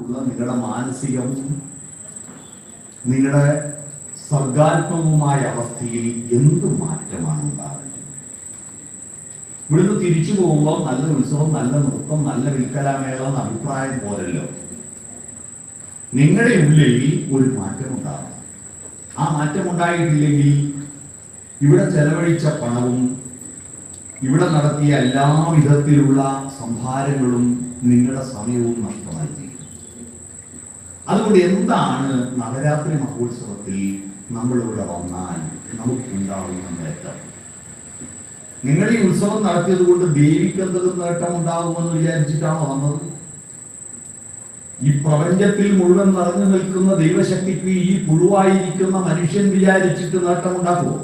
ഉള്ള നിങ്ങളുടെ മാനസികവും നിങ്ങളുടെ സർഗാത്മകവുമായ അവസ്ഥയിൽ എന്ത് മാറ്റമാണ് ഉണ്ടാകുന്നത്? ഇവിടുന്ന് തിരിച്ചു പോകുമ്പോൾ നല്ല ഉത്സവം, നല്ല നൃത്തം, നല്ല വിൽക്കലാമേള എന്ന അഭിപ്രായം പോരല്ലോ. നിങ്ങളുടെ ഉള്ളിൽ ഒരു മാറ്റം ഉണ്ടാകണം. ആ മാറ്റം ഉണ്ടായിട്ടില്ലെങ്കിൽ ഇവിടെ ചെലവഴിച്ച പണവും ഇവിടെ നടത്തിയ എല്ലാ വിധത്തിലുള്ള സംഭാരങ്ങളും നിങ്ങളുടെ സമയവും നഷ്ടമായി തീരും. അതുകൊണ്ട് എന്താണ് നവരാത്രി മഹോത്സവത്തിൽ നമ്മളിവിടെ വന്നാൽ നമുക്കുണ്ടാവുന്ന നേട്ടം? നിങ്ങൾ ഈ ഉത്സവം നടത്തിയത് കൊണ്ട് ദേവിക്ക് എന്തെങ്കിലും നേട്ടം ഉണ്ടാകുമെന്ന് വിചാരിച്ചിട്ടാണോ വന്നത്? ഈ പ്രപഞ്ചത്തിൽ മുഴുവൻ നിറഞ്ഞു നിൽക്കുന്ന ദൈവശക്തിക്ക് ഈ പുഴുവായിരിക്കുന്ന മനുഷ്യൻ വിചാരിച്ചിട്ട് നേട്ടമുണ്ടാക്കുമോ?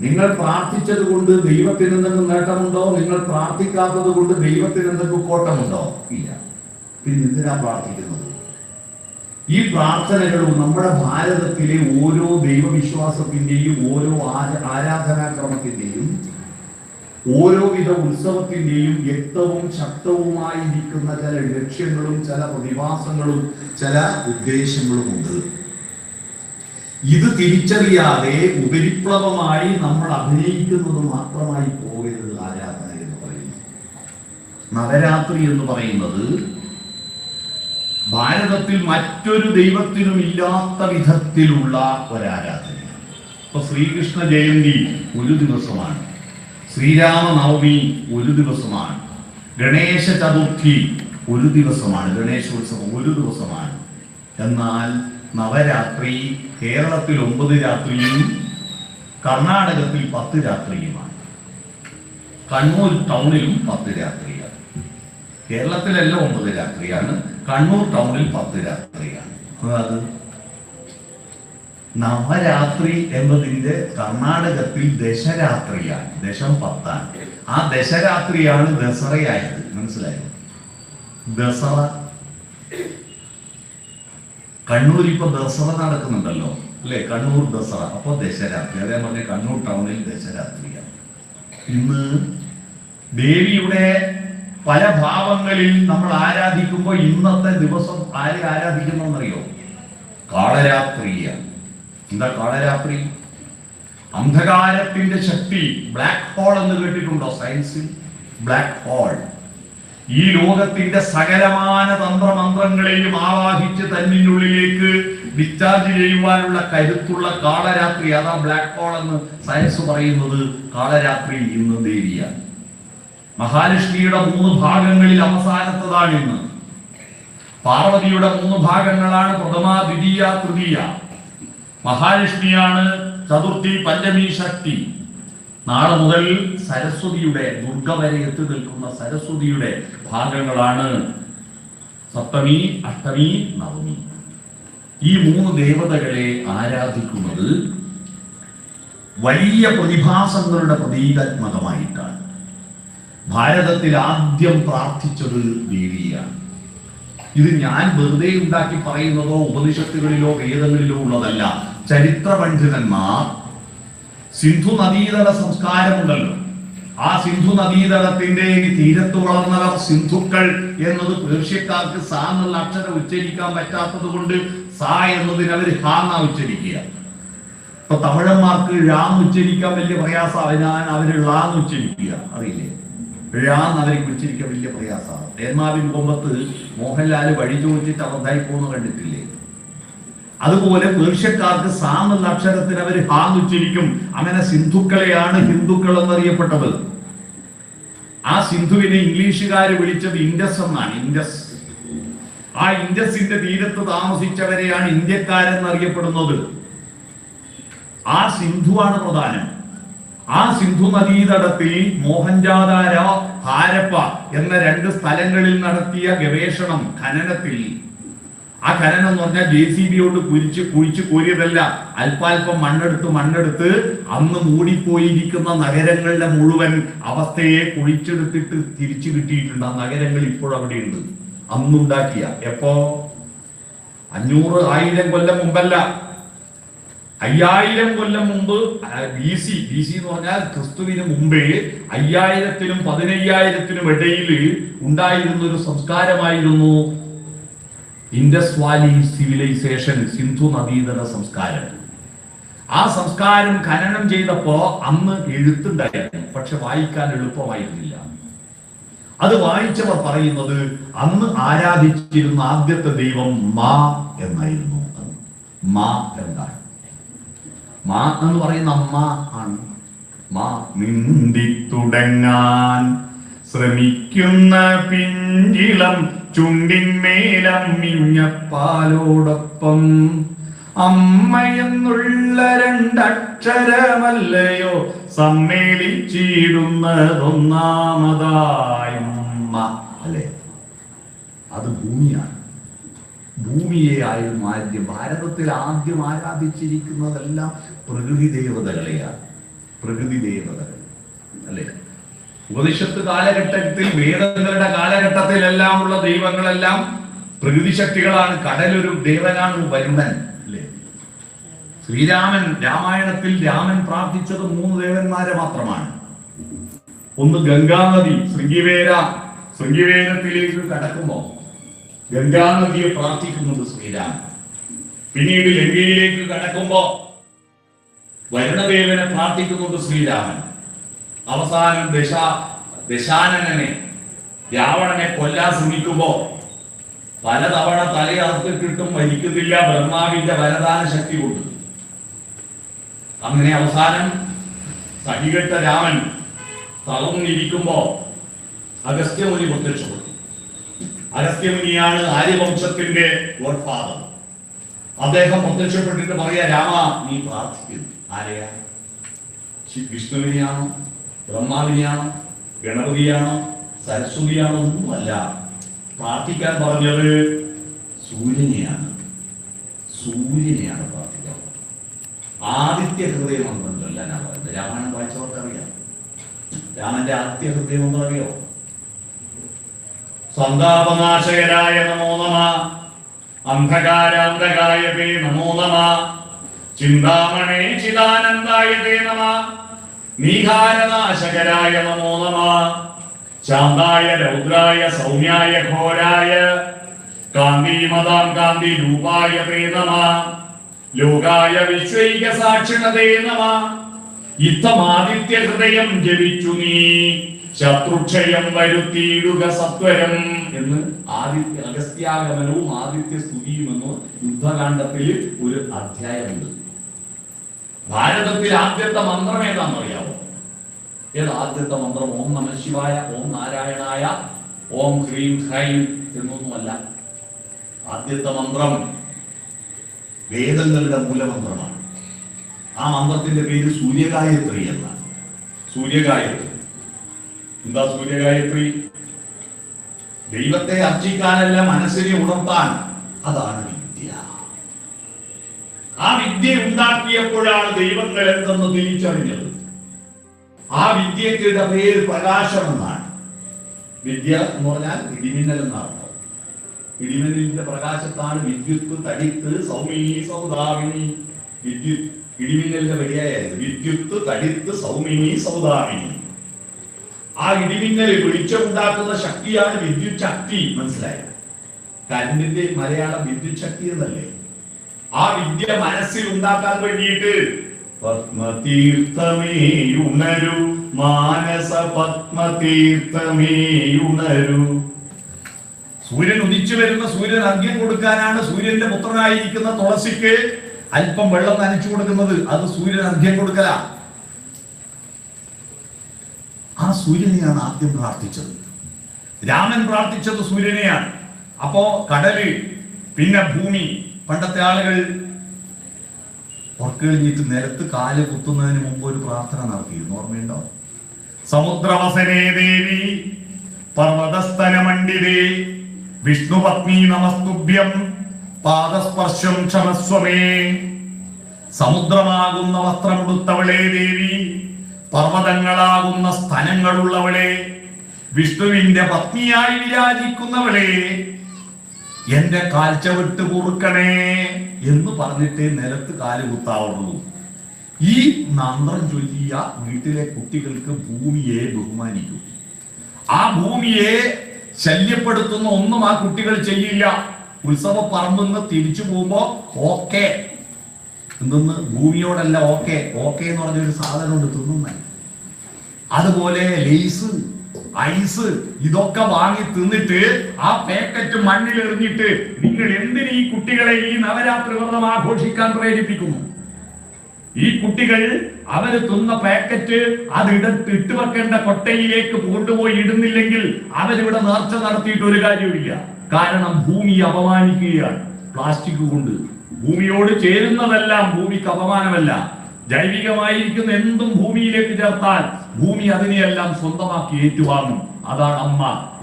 നിങ്ങൾ പ്രാർത്ഥിച്ചത് കൊണ്ട് ദൈവത്തിന് എന്തെങ്കിലും നേട്ടമുണ്ടോ? നിങ്ങൾ പ്രാർത്ഥിക്കാത്തത് കൊണ്ട് ദൈവത്തിന് എന്തെങ്കിലും കോട്ടമുണ്ടോ? ഇല്ല. പിന്നെ എന്തിനാ പ്രാർത്ഥിക്കുന്നത്? ഈ പ്രാർത്ഥനകളും നമ്മുടെ ഭാരതത്തിലെ ഓരോ ദൈവവിശ്വാസത്തിന്റെയും ഓരോ ആരാധനാക്രമത്തിന്റെയും ഓരോവിധ ഉത്സവത്തിന്റെയും വ്യക്തവും ശക്തവുമായിരിക്കുന്ന ചില ലക്ഷ്യങ്ങളും ചില പ്രതിഭാസങ്ങളും ചില ഉദ്ദേശങ്ങളും ഉണ്ട്. ഇത് തിരിച്ചറിയാതെ ഉപരിപ്ലവമായി നമ്മൾ അഭിനയിക്കുന്നത് മാത്രമായി പോകരുത് ആരാധന എന്ന് പറയുന്നത്. നവരാത്രി എന്ന് പറയുന്നത് ഭാരതത്തിൽ മറ്റൊരു ദൈവത്തിനും ഇല്ലാത്ത വിധത്തിലുള്ള ഒരാരാധനയാണ്. ഇപ്പൊ ശ്രീകൃഷ്ണ ജയന്തി ഒരു ദിവസമാണ്, ശ്രീരാമനവമി ഒരു ദിവസമാണ്, ഗണേശ ചതുർത്ഥി ഒരു ദിവസമാണ്, ഗണേശോത്സവം ഒരു ദിവസമാണ്. എന്നാൽ നവരാത്രി കേരളത്തിൽ 9 രാത്രിയും കർണാടകത്തിൽ 10 രാത്രിയുമാണ്. കണ്ണൂർ ടൗണിലും 10 രാത്രിയാണ്. കേരളത്തിലെല്ലാം 9 രാത്രിയാണ്, കണ്ണൂർ ടൗണിൽ 10 രാത്രിയാണ്. അത് നവരാത്രി എന്നതിന്റെ കർണാടകത്തിൽ ദശരാത്രിയാണ്, ദശം 10ആണ്. ആ ദശരാത്രിയാണ് ദസറയായത്. മനസ്സിലായോ? ദസറ കണ്ണൂർ ഇപ്പൊ ദസറ നടക്കുന്നുണ്ടല്ലോ അല്ലെ, കണ്ണൂർ ദസറ. അപ്പൊ ദശരാത്രി, അതേ പറഞ്ഞ കണ്ണൂർ ടൗണിൽ ദശരാത്രിയാണ്. ഇന്ന് ദേവിയുടെ പല ഭാവങ്ങളിൽ നമ്മൾ ആരാധിക്കുമ്പോൾ ഇന്നത്തെ ദിവസം ആരെ ആരാധിക്കുന്നറിയോ? കാളരാത്രിയാണ്. എന്താ കാളരാത്രി? അന്ധകാരത്തിന്റെ ശക്തി, ബ്ലാക്ക് ഹോൾ എന്ന് കേട്ടിട്ടുണ്ടോ സയൻസിൽ? ബ്ലാക്ക് ഹോൾ ഈ ലോകത്തിന്റെ സകലമാന തന്ത്രമന്ത്രങ്ങളെയും ആവാഹിച്ച് തന്നിനുള്ളിലേക്ക് ഡിസ്ചാർജ് ചെയ്യുവാനുള്ള കരുത്തുള്ള കാളരാത്രി, അതാ ബ്ലാക്ക് ഹോൾ എന്ന് സയൻസ് പറയുന്നത്. കാളരാത്രി ഇന്ന് ദേവിയാണ്. മഹാലക്ഷ്മിയുടെ 3 ഭാഗങ്ങളിൽ അവസാനത്തതാണ് ഇന്ന്. പാർവതിയുടെ 3 ഭാഗങ്ങളാണ് പ്രഥമ, ദ്വിതീയ, തൃതീയ. മഹാലക്ഷ്മിയാണ് ചതുർത്ഥി, പഞ്ചമി, ഷഷ്ടി. നാളെ മുതൽ സരസ്വതിയുടെ, ദുർഗ വരെ എത്തി നിൽക്കുന്ന സരസ്വതിയുടെ ഭാഗങ്ങളാണ് സപ്തമി, അഷ്ടമി, നവമി. ഈ 3 ദേവതകളെ ആരാധിക്കുന്നത് വലിയ പ്രതിഭാസങ്ങളുടെ പ്രതീകാത്മകമായിട്ടാണ്. ഭാരതത്തിൽ ആദ്യം പ്രാർത്ഥിച്ചത് ദേവിയാണ്. ഇത് ഞാൻ വെറുതെ ഉണ്ടാക്കി പറയുന്നതോ ഉപനിഷത്തുകളിലോ വേദങ്ങളിലോ ഉള്ളതല്ല. ചരിത്ര പണ്ഡിതന്മാർ സിന്ധു നദീതട സംസ്കാരമുണ്ടല്ലോ, ആ സിന്ധു നദീതടത്തിന്റെ തീരത്ത് വളർന്നവർ സിന്ധുക്കൾ എന്നത് പേർഷ്യക്കാർക്ക് സാ എന്നുള്ള അക്ഷരം ഉച്ചരിക്കാൻ പറ്റാത്തത് കൊണ്ട് സാ എന്നതിന് അവർ ഹാ എന്നാ ഉച്ചരിക്കുക. ഇപ്പൊ തമിഴന്മാർക്ക് ഴാന്ന് ഉച്ചരിക്കാൻ വലിയ പ്രയാസം, അവര് ളാന്ന് ഉച്ചരിക്കുക. അറിയില്ലേ? ഴാന്ന് അവർക്ക് ഉച്ചരിക്കാൻ വലിയ പ്രയാസമാണ്. തേന്മാവിൻ കൊമ്പത്ത് മോഹൻലാൽ വഴി ചോദിച്ചിട്ട് അബദ്ധായി പോകുന്ന കണ്ടിട്ടില്ലേ? അതുപോലെ പേർഷ്യക്കാർക്ക് സാ എന്നുള്ള അക്ഷരത്തിന് അവർ ഹാന്ന് ഉച്ചരിക്കും. അങ്ങനെ സിന്ധുക്കളെയാണ് ഹിന്ദുക്കൾ എന്നറിയപ്പെട്ടത്. ആ സിന്ധുവിനെ ഇംഗ്ലീഷുകാർ വിളിച്ചത് ഇൻഡസ് എന്നാണ്. ഇൻഡസ്. ആ ഇൻഡസിന്റെ തീരത്ത് താമസിച്ചവരെയാണ് ഇന്ത്യക്കാരെന്നറിയപ്പെടുന്നത്. ആ സിന്ധുവാണ് പ്രധാനം. ആ സിന്ധു നദീതടത്തിൽ മോഹൻജാദാരോ ഹാരപ്പ എന്ന 2 സ്ഥലങ്ങളിൽ നടത്തിയ ഗവേഷണം, ഖനനത്തിൽ, ആ ഖനനം എന്ന് പറഞ്ഞാൽ JCB കൊണ്ട് കുഴിച്ച് കോരിയതല്ല, അല്പാൽപ്പം മണ്ണെടുത്ത് അന്ന് മൂടിപ്പോയിരിക്കുന്ന നഗരങ്ങളുടെ മുഴുവൻ അവസ്ഥയെ കുഴിച്ചെടുത്തിട്ട് തിരിച്ചു കിട്ടിയിട്ടുണ്ട്. ആ നഗരങ്ങൾ ഇപ്പോഴും അവിടെയുണ്ട്. അന്നുണ്ടാക്കിയ, എപ്പോ 500-1000 കൊല്ലം മുമ്പല്ല, 5000 കൊല്ലം മുമ്പ്, BC എന്ന് പറഞ്ഞാൽ ക്രിസ്തുവിന് മുമ്പേ 5000-നും 15000-നും ഇടയിൽ ഉണ്ടായിരുന്ന ഒരു സംസ്കാരമായിരുന്നു ഇൻഡസ് വാലി സിവിലൈസേഷൻ, സിന്ധു നദീതട സംസ്കാരം. ആ സംസ്കാരം ഖനനം ചെയ്തപ്പോ അന്ന് എഴുത്തുണ്ടായിരുന്നു, പക്ഷെ വായിക്കാൻ എളുപ്പമായിരുന്നില്ല. അത് വായിച്ചവർ പറയുന്നത് അന്ന് ആരാധിച്ചിരുന്ന ആദ്യത്തെ ദൈവം മാ എന്നായിരുന്നു. മാ എന്താണ്? മാ എന്ന് പറയുന്ന അമ്മ ആണ്. മാ മിണ്ടി തുടങ്ങാൻ ശ്രമിക്കുന്ന പിഞ്ചിളം ചുണ്ടിന്മേലമ്മിഞ്ഞപ്പാലോടൊപ്പം അമ്മയെന്നുള്ള രണ്ടക്ഷരമല്ലയോ സമ്മേളിച്ചിടുന്നതൊന്നാമതായി അമ്മ അല്ലേ? അത് ഭൂമിയാണ്. ഭൂമിയെ ആയിരുന്നു ആദ്യം. ഭാരതത്തിൽ ആദ്യം ആരാധിച്ചിരിക്കുന്നതെല്ലാം പ്രകൃതി ദേവതകളെയാണ്. പ്രകൃതി ദേവതകൾ അല്ലേ? ഉപനിഷത്ത് കാലഘട്ടത്തിൽ, വേദങ്ങളുടെ കാലഘട്ടത്തിലെല്ലാം ഉള്ള ദൈവങ്ങളെല്ലാം പ്രകൃതി ശക്തികളാണ്. കടലൊരു ദേവനാണ്, വരുണൻ അല്ലേ? ശ്രീരാമൻ, രാമായണത്തിൽ രാമൻ പ്രാർത്ഥിച്ചത് 3 ദേവന്മാരെ മാത്രമാണ്. ഒന്ന് ഗംഗാനദി, ശൃംഗിവേരത്തിലേക്ക് കടക്കുമ്പോ ഗംഗാനദിയെ പ്രാർത്ഥിക്കുന്നുണ്ട് ശ്രീരാമൻ. പിന്നീട് ലങ്കയിലേക്ക് കടക്കുമ്പോ വരുണദേവനെ പ്രാർത്ഥിക്കുന്നുണ്ട് ശ്രീരാമൻ. അവസാനം ദശാനനെ, രാവണനെ കൊല്ലാൻ ശ്രമിക്കുമ്പോ പലതവണ തലയർത്തിട്ടിട്ടും മരിക്കുന്നില്ല ബ്രഹ്മാവിന്റെ വരദാന ശക്തി കൊണ്ട്. അങ്ങനെ അവസാനം സഹികെട്ട രാമൻ തളർന്നിരിക്കുമ്പോ അഗസ്ത്യമുനി പ്രത്യക്ഷപ്പെട്ടു. അഗസ്ത്യമുനിയാണ് ആര്യവംശത്തിന്റെ ഗോഡ് ഫാദർ. അദ്ദേഹം പ്രത്യക്ഷപ്പെട്ടിട്ട് പറയാ, രാമ നീ പ്രാർത്ഥിക്കുന്നു. ആരെയാ? വിഷ്ണുവിനെയാണോ, ബ്രഹ്മാവിനെയാണോ, ഗണപതിയാണോ, സരസ്വതിയാണോ? ഒന്നുമല്ല. പ്രാർത്ഥിക്കാൻ പറഞ്ഞത് സൂര്യനെയാണ്. സൂര്യനെയാണ് പ്രാർത്ഥിക്കാൻ. ആദിത്യ ഹൃദയ മന്ത്രം ചൊല്ലാനാ പറയുന്നത്. രാമായണം വായിച്ചവർക്കറിയാം. രാമന്റെ ആദിത്യ ഹൃദയ മന്ത്രം അറിയോ? സന്താപനാശകരായ നമോ നമ, അന്ധകാരാന്ധകായ തേ നമോ നമ, ചിന്താമണേ ചിദാനന്ദായ തേ നമ, നീഹാരനാശകരായ നമോ നമ, ശാന്തായ രൗദ്രായ സൗമ്യായ ഘോരായ കാന്തിമതാം കാന്തി രൂപായ തേ നമ, ലോകായ വിശ്വൈക സാക്ഷിണതേ നമ, ഇത്തമാദിത്യ ഹൃദയം ജപിച്ചു നീ ശത്രുക്ഷയം വരുത്തിയിടുക സത്വരം എന്ന് അഗസ്ത്യാഗമനവും ആദിത്യ സ്തുതിയും എന്ന് യുദ്ധകാണ്ഡത്തിൽ ഒരു അധ്യായമുണ്ട്. ഭാരതത്തിൽ ആദ്യത്തെ മന്ത്രം ഏതാണെന്നറിയാമോ? ഏത് ആദ്യത്തെ മന്ത്രം? ഓം നമ ശിവായ, ഓം നാരായണായ, ഓം ഹ്രീം ഹ്രൈം എന്നൊന്നുമല്ല. ആദ്യത്തെ മന്ത്രം വേദങ്ങളുടെ മൂലമന്ത്രമാണ്. ആ മന്ത്രത്തിന്റെ പേര് സൂര്യഗായത്രി എന്നാണ്. സൂര്യഗായത്രി. എന്താ സൂര്യഗായത്രി? ദൈവത്തെ അർച്ചിക്കാനല്ല, മനസ്സിനെ ഉണർത്താൻ. അതാണ് വിദ്യ. ആ വിദ്യ ഉണ്ടാക്കിയപ്പോഴാണ് ദൈവങ്ങൾ എന്തെന്ന് തിരിച്ചറിഞ്ഞത്. ആ വിദ്യയുടെ പേര് പ്രകാശം എന്നാണ്. വിദ്യ എന്ന് പറഞ്ഞാൽ ഇടിമിന്നൽ എന്നാണ്. ഇടിമിന്നലിന്റെ പ്രകാശത്താണ് വിദ്യുത്ത് തടിത്ത് സൗമിനി സൗദാമിനി. വിദ്യുത് ഇടിമിന്നലിന്റെ വഴിയായത്. വിദ്യുത്ത് തടിത്ത് സൗമിനി സൗദാമിനി. ആ ഇടിമിന്നൽ വെളിച്ചമുണ്ടാക്കുന്ന ശക്തിയാണ് വിദ്യുത് ശക്തി. മനസ്സിലായോ? കരണ്ടിന്റെ മലയാളം വിദ്യുത് ശക്തി എന്നല്ലേ? ആ വിദ്യ മനസ്സിൽ ഉണ്ടാക്കാൻ വേണ്ടിയിട്ട് പത്മതീർത്ഥമേ ഉണരു, മാനസ പത്മതീർത്ഥമേ ഉണരു. സൂര്യൻ ഉദിച്ചു വരുന്ന, സൂര്യൻ അർഘ്യം കൊടുക്കാനാണ് സൂര്യന്റെ പുത്രനായിരിക്കുന്ന തുളസിക്ക് അല്പം വെള്ളം നനച്ചു കൊടുക്കുന്നത്. അത് സൂര്യൻ അർഘ്യം കൊടുക്കലാ. ആ സൂര്യനെയാണ് ആദ്യം പ്രാർത്ഥിച്ചത്. രാമൻ പ്രാർത്ഥിച്ചത് സൂര്യനെയാണ്. അപ്പോ കടല്, പിന്നെ ഭൂമി. പണ്ടത്തെ ആളുകൾ ഉറക്കഴിഞ്ഞിട്ട് നിലത്ത് കാല് കുത്തുന്നതിന് മുമ്പ് ഒരു പ്രാർത്ഥന നടത്തിയിരുന്നു. ഓർമ്മയുണ്ടോ? സമുദ്രവസനേ ദേവി പർവതസ്തനമണ്ഡിതേ വിഷ്ണുപത്നി നമസ്തുഭ്യം പാദസ്പർശം ക്ഷമസ്വമേ. സമുദ്രമാകുന്ന വസ്ത്രമുടുത്തവളെ ദേവി, പർവ്വതങ്ങളാകുന്ന സ്ഥലങ്ങളുള്ളവളെ, വിഷ്ണുവിന്റെ പത്നിയായി വിരാജിക്കുന്നവളെ, എന്റെ കാൽച്ചവിട്ട് പൊറുക്കണേ എന്ന് പറഞ്ഞിട്ടേ നിലത്ത് കാല് കുത്താവുള്ളൂ. ഈ മന്ത്രം ചൊല്ലിയ വീട്ടിലെ കുട്ടികൾക്ക് ഭൂമിയെ ബഹുമാനിക്കും. ആ ഭൂമിയെ ശല്യപ്പെടുത്തുന്ന ഒന്നും ആ കുട്ടികൾ ചെയ്യില്ല. ഉത്സവ പറമ്പെന്ന് തിരിച്ചു പോകുമ്പോ ഓക്കെ എന്തെന്ന് ഭൂമിയോടല്ല ഓക്കെ ഓക്കെ എന്ന് പറഞ്ഞൊരു സാധനമുണ്ട് തിന്നുന്ന. അതുപോലെ ലേസ് ഐസ് ഇതൊക്കെ വാങ്ങി തിന്നിട്ട് ആ പാക്കറ്റ് മണ്ണിൽ എറിഞ്ഞിട്ട് നിങ്ങൾ എന്തിന് ഈ കുട്ടികളെ ഈ നവരാത്രി വ്രതം ആഘോഷിക്കാൻ പ്രേരിപ്പിക്കുന്നു? ഈ കുട്ടികൾ അവര് തിന്ന പാക്കറ്റ് അത് ഇട്ട് വെക്കേണ്ട കൊട്ടയിലേക്ക് കൊണ്ടുപോയി ഇടുന്നില്ലെങ്കിൽ അവരിവിടെ നേർച്ച നടത്തിയിട്ട് ഒരു കാര്യമില്ല. കാരണം ഭൂമി അപമാനിക്കുകയാണ് പ്ലാസ്റ്റിക് കൊണ്ട്. ഭൂമിയോട് ചേരുന്നതെല്ലാം ഭൂമിക്ക് അപമാനമല്ല. ജൈവികമായിരിക്കുന്ന എന്തും ഭൂമിയിലേക്ക് ചേർത്താൽ ഭൂമി അതിനെയെല്ലാം സ്വന്തമാക്കി ഏറ്റുവാങ്ങും. അതാണ് അമ്മ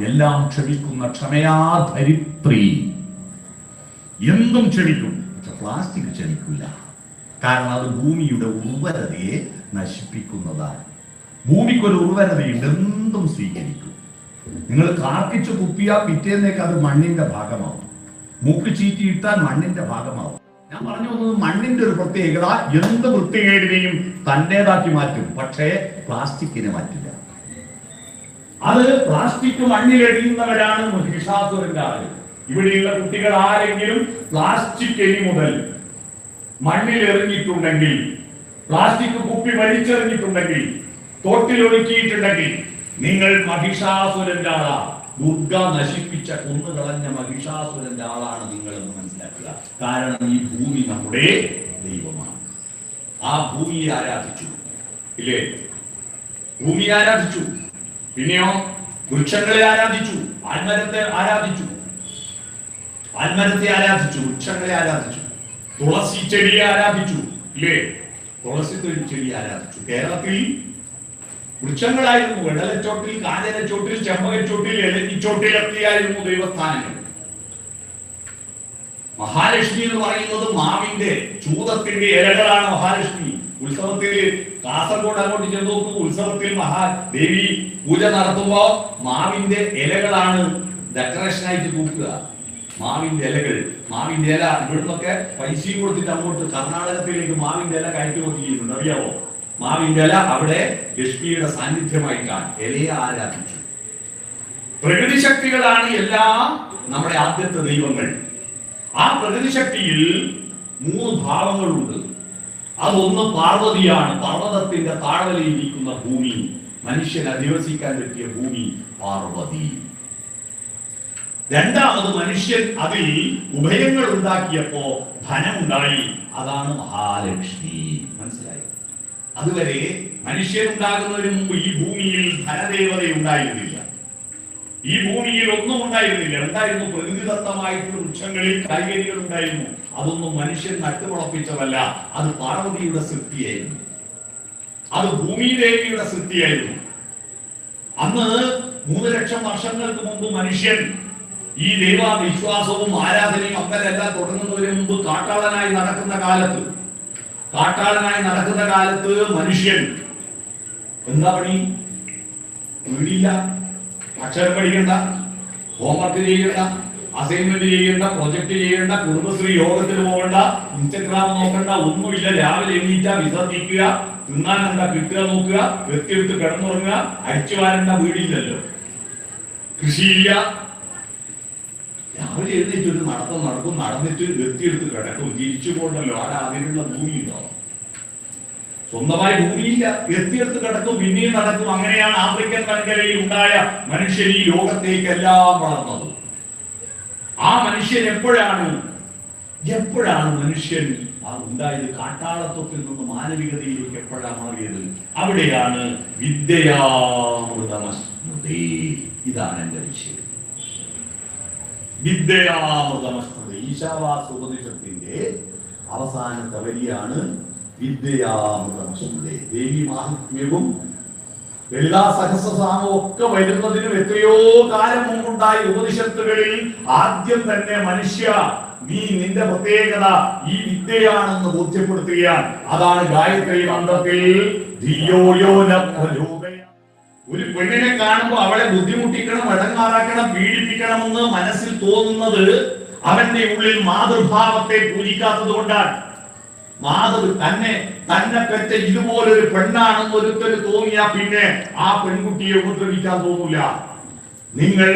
എല്ലാം ക്ഷമിക്കുന്ന ക്ഷമയാ ധരിത്രി. എന്തും ക്ഷമിക്കും, പക്ഷെ പ്ലാസ്റ്റിക് ക്ഷമിക്കില്ല. കാരണം അത് ഭൂമിയുടെ ഉർവരതയെ നശിപ്പിക്കുന്നതാണ്. ഭൂമിക്കൊരു ഉർവരതയുണ്ട്, എന്തും സ്വീകരിക്കും. നിങ്ങൾ കാർക്കിച്ച് കുപ്പിയാ പിറ്റേന്നേക്ക് അത് മണ്ണിന്റെ ഭാഗമാവും. മൂക്ക് ചീറ്റിയിട്ടാൽ മണ്ണിന്റെ ഭാഗമാവും. ഞാൻ പറഞ്ഞു വന്നത് മണ്ണിന്റെ ഒരു പ്രത്യേകത എന്ത് വൃത്തികേടിനെയും തന്റേതാക്കി മാറ്റും, പക്ഷേ പ്ലാസ്റ്റിക്കിനെ മാറ്റില്ല. അത് പ്ലാസ്റ്റിക് മണ്ണിലെറിയുന്നവരാണ് മഹിഷാസുരന്റെ ആളുകൾ. ഇവിടെയുള്ള കുട്ടികൾ ആരെങ്കിലും പ്ലാസ്റ്റിക് ഇനി മുതൽ മണ്ണിൽ എറിഞ്ഞിട്ടുണ്ടെങ്കിൽ, പ്ലാസ്റ്റിക് കുപ്പി വലിച്ചെറിഞ്ഞിട്ടുണ്ടെങ്കിൽ, തോട്ടിലൊഴുക്കിയിട്ടുണ്ടെങ്കിൽ നിങ്ങൾ മഹിഷാസുരന്റെ ആളാ. ദുർഗ നശിപ്പിച്ച കൊന്നുകളഞ്ഞ മഹിഷാസുരന്റെ ആളാണ് നിങ്ങളെന്ന് മനസ്സിലാക്കുക. കാരണം ഈ ഭൂമി നമ്മുടെ ദൈവമാണ്. ആ ഭൂമിയെ ആരാധിച്ചു ഇല്ലേ? ഭൂമിയെ ആരാധിച്ചു. പിന്നെയോ വൃക്ഷങ്ങളെ ആരാധിച്ചു, ആൽമരത്തെ ആരാധിച്ചു, ആൽമരത്തെ ആരാധിച്ചു, വൃക്ഷങ്ങളെ ആരാധിച്ചു, തുളസി ചെടിയെ ആരാധിച്ചു ഇല്ലേ? തുളസി ചെടിയെ ആരാധിച്ചു. കേരളത്തിൽ വൃക്ഷങ്ങളായിരുന്നു. വെടലച്ചോട്ടിൽ, കാഞ്ഞിരച്ചോട്ടിൽ, ചെമ്പകച്ചോട്ടിൽ, എലഞ്ഞിച്ചോട്ടിലൊക്കെയായിരുന്നു ദൈവസ്ഥാനങ്ങൾ. മഹാലക്ഷ്മി എന്ന് പറയുന്നത് മാവിന്റെ ചൂതത്തിന്റെ ഇലകളാണ് മഹാലക്ഷ്മി. ഉത്സവത്തിൽ കാസർഗോഡ് അങ്ങോട്ട് ചെന്ന് നോക്കൂ, ഉത്സവത്തിൽ മഹാദേവി പൂജ നടത്തുമ്പോ മാവിന്റെ ഇലകളാണ് ഡെക്കറേഷനായിട്ട് തൂക്കുക. മാവിന്റെ ഇലകൾ, മാവിന്റെ ഇല ഇവിടുന്നൊക്കെ പൈസയും കൊടുത്തിട്ട് അങ്ങോട്ട് കർണാടകത്തിലേക്ക് മാവിന്റെ ഇല കയറ്റുമതി ചെയ്യുന്നുണ്ട്, അറിയാവോ? മാവിന്റെ ഇല അവിടെ ലക്ഷ്മിയുടെ സാന്നിധ്യമായിട്ടാണ്. ഇലയെ ആരാധിച്ചു. പ്രകൃതി ശക്തികളാണ് എല്ലാം നമ്മുടെ ആദ്യത്തെ ദൈവങ്ങൾ. ആ പ്രകൃതി ശക്തിയിൽ 3 ഭാവങ്ങളുണ്ട്. അതൊന്ന് പാർവതിയാണ്, പർവ്വതത്തിന്റെ താഴ്വരയിൽ ഇരിക്കുന്ന ഭൂമി, മനുഷ്യൻ അധിവസിക്കാൻ പറ്റിയ ഭൂമി പാർവതി. രണ്ടാമത് മനുഷ്യൻ അതിൽ ഉഭയങ്ങൾ ഉണ്ടാക്കിയപ്പോ ധനമുണ്ടായി, അതാണ് മഹാലക്ഷ്മി. മനസ്സിലായി? അതുവരെ മനുഷ്യൻ ഉണ്ടാകുന്നതിന് മുമ്പ് ഈ ഭൂമിയിൽ ധനദേവത ഉണ്ടായിരുന്നില്ല. ഈ ഭൂമിയിൽ ഒന്നും ഉണ്ടായിരുന്നില്ല. ഉണ്ടായിരുന്നു പ്രകൃതിദത്തമായിട്ടുള്ള വൃക്ഷങ്ങളിൽ കായ്കനികൾ ഉണ്ടായിരുന്നു. അതൊന്നും മനുഷ്യൻ നട്ടുമുളപ്പിച്ചതല്ല. അത് പാർവതിയുടെ സൃഷ്ടിയായിരുന്നു. അത് ഭൂമിദേവിയുടെ സൃഷ്ടിയായിരുന്നു. അന്ന് 3 ലക്ഷം വർഷങ്ങൾക്ക് മുമ്പ് മനുഷ്യൻ ഈ ദൈവവിശ്വാസവും ആരാധനയും അമ്പലെല്ലാം തുടങ്ങുന്നതിന് മുമ്പ് കാട്ടാളനായി നടക്കുന്ന കാലത്ത് മനുഷ്യൻ എന്താ പണി? വീടില്ല, അക്ഷരം പഠിക്കണ്ട, ഹോംവർക്ക് ചെയ്യണ്ട, അസൈൻമെന്റ് ചെയ്യണ്ട, പ്രൊജക്ട് ചെയ്യണ്ട, കുടുംബശ്രീ യോഗത്തിന് പോകണ്ട, ഇൻസ്റ്റഗ്രാം നോക്കണ്ട, ഒന്നുമില്ല. രാവിലെ എണീറ്റ വിശ്രമിക്കുക, തിന്നാൻ എന്താ കിട്ടുക നോക്കുക, വെത്തിയെടുത്ത് കിടന്നുറങ്ങുക, അടിച്ചു വാരണ്ട, വീടില്ലല്ലോ, കൃഷിയില്ല. രാവിലെ എഴുന്നേറ്റ് ഒരു നടക്കും, നടന്നിട്ട് വെത്തിയെടുത്ത് കിടക്കും, തിരിച്ചു പോകണ്ടല്ലോ. ആടെ അതിനുള്ള ഭൂമി ഉണ്ടാവും. സ്വന്തമായി ഭൂമിയില്ല, എത്തിയെടുത്ത് കിടക്കും, പിന്നെയും നടക്കും. അങ്ങനെയാണ് ആഫ്രിക്കൻ വൻകരയിൽ ഉണ്ടായ മനുഷ്യൻ ഈ ലോകത്തേക്കെല്ലാം വളർന്നത്. ആ മനുഷ്യൻ എപ്പോഴാണ് മനുഷ്യൻ ഉണ്ടായത്? കാട്ടാളത്വത്തിൽ നിന്ന് മാനവികതയിലേക്ക് എപ്പോഴാണ് മാറിയത്? അവിടെയാണ് വിദ്യയാമൃതമസ്മൃതി. ഇതാണ് എന്റെ വിഷയം. വിദ്യയാമൃതമസ്മൃതി ഈശാവാസ ഉപനിഷത്തിന്റെ അവസാനത്തെ വരിയാണ് വിദ്യയാമൃതമസ്മൃതി. ദേവി മാഹാത്മ്യവും ലളിതാ സഹസ്രനാമവും ഒക്കെ വരുന്നതിനും എത്രയോ കാലം മുമ്പുണ്ടായ ഉപനിഷത്തുകളിൽ ആദ്യം തന്നെ മനുഷ്യ, നീ നിന്റെ പ്രത്യേകത ഈ വിദ്യയാണെന്ന് ബോധ്യപ്പെടുത്തുകയാണ്. അതാണ് ഗായത്രി മന്ത്രത്തിൽ ഒരു പെണ്ണിനെ കാണുമ്പോൾ അവളെ ബുദ്ധിമുട്ടിക്കണം, ഇടങ്ങാറാക്കണം, പീഡിപ്പിക്കണമെന്ന് മനസ്സിൽ തോന്നുന്നത് അവന്റെ ഉള്ളിൽ മാതൃഭാവത്തെ പൂജിക്കാത്തത് കൊണ്ടാണ്. തന്നെ പെറ്റ ഇതുപോലൊരു പെണ്ണാണെന്ന് ഒരുത്തര് തോന്നിയാ പിന്നെ ആ പെൺകുട്ടിയെ ഉപദ്രവിക്കാൻ തോന്നില്ല. നിങ്ങൾ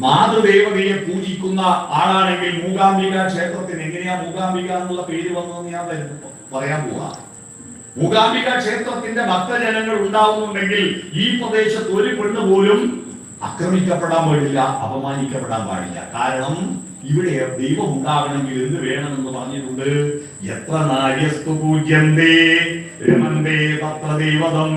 മാതൃദേവതയെ പൂജിക്കുന്ന ആളാണെങ്കിൽ മൂകാംബിക ക്ഷേത്രത്തിന് എങ്ങനെയാ മൂകാംബിക എന്നുള്ള പേര് വന്നതെന്ന് ഞാൻ പറയാൻ പോവാ. മൂകാംബിക ക്ഷേത്രത്തിന്റെ ഭക്തജനങ്ങൾ ഉണ്ടാവുന്നുണ്ടെങ്കിൽ ഈ പ്രദേശത്ത് ഒരു പെണ്ണ് പോലും ആക്രമിക്കപ്പെടാൻ പാടില്ല, അപമാനിക്കപ്പെടാൻ പാടില്ല. കാരണം ഇവിടെ ദൈവം ഉണ്ടാകണമെങ്കിൽ എന്ത് വേണമെന്ന് പറഞ്ഞിട്ടുണ്ട്. എത്ര നാര്യസ്തു പൂജ്യന്തേ രമന്തേ തത്ര ദൈവതം.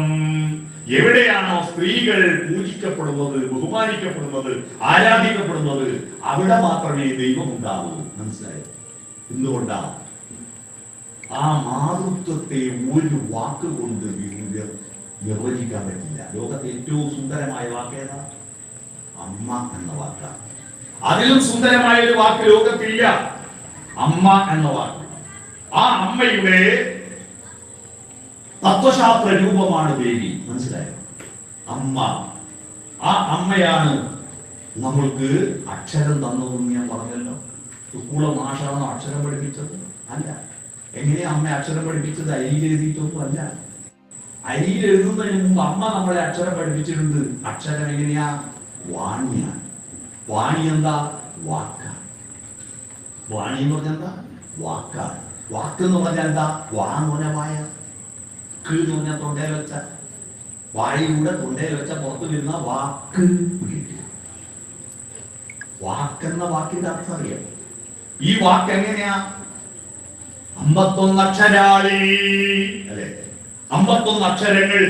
എവിടെയാണോ സ്ത്രീകൾ പൂജിക്കപ്പെടുന്നത്, ബഹുമാനിക്കപ്പെടുന്നത്, ആരാധിക്കപ്പെടുന്നത്, അവിടെ മാത്രമേ ദൈവം ഉണ്ടാവൂ. മനസ്സിലായോ? എന്തുകൊണ്ടാണ്? ആ മാതൃത്വത്തെ ഒരു വാക്കുകൊണ്ട് നിർവചിക്കാൻ പറ്റില്ല. ലോകത്തെ ഏറ്റവും സുന്ദരമായ വാക്കേതാ? അമ്മ എന്ന വാക്കാണ്. അതിലും സുന്ദരമായ ഒരു വാക്ക് ലോകത്തില്ല. അമ്മ എന്ന വാക്ക്. ആ അമ്മയുടെ തത്വശാസ്ത്ര രൂപമാണ് ദേവി. മനസ്സിലായോ? അമ്മ. ആ അമ്മയാണ് നമ്മൾക്ക് അക്ഷരം തന്നതെന്ന് ഞാൻ പറഞ്ഞല്ലോ. സ്കൂളിലെ മാഷാണോ അക്ഷരം പഠിപ്പിച്ചത്? അല്ല. എങ്ങനെയാ അമ്മ അക്ഷരം പഠിപ്പിച്ചത്? അരിയിൽ എഴുതിയിട്ടൊന്നും അല്ല. അരിയിൽ എഴുതുന്നതിന് മുമ്പ് അമ്മ നമ്മളെ അക്ഷരം പഠിപ്പിച്ചിട്ടുണ്ട്. അക്ഷരം എങ്ങനെയാ? വാണിയാണ്. വാണി എന്താ? വാക്കാണ്. വാണി എന്ന് പറഞ്ഞാൽ എന്താ? വാക്കാണ്. വാക്ക് എന്ന് പറഞ്ഞാൽ എന്താ? വാ എന്ന് പറഞ്ഞാൽ വായ, എന്ന് പറഞ്ഞാൽ തൊണ്ടയിൽ വെച്ച, വായിലൂടെ തൊണ്ടയിൽ വെച്ച പുറത്തു വരുന്ന വാക്ക്. വാക്കെന്ന വാക്കിന്റെ അർത്ഥം അറിയാം. ഈ വാക്ക് എങ്ങനെയാ? 51 അക്ഷരാളി അല്ലെ? 51 അക്ഷരങ്ങൾ.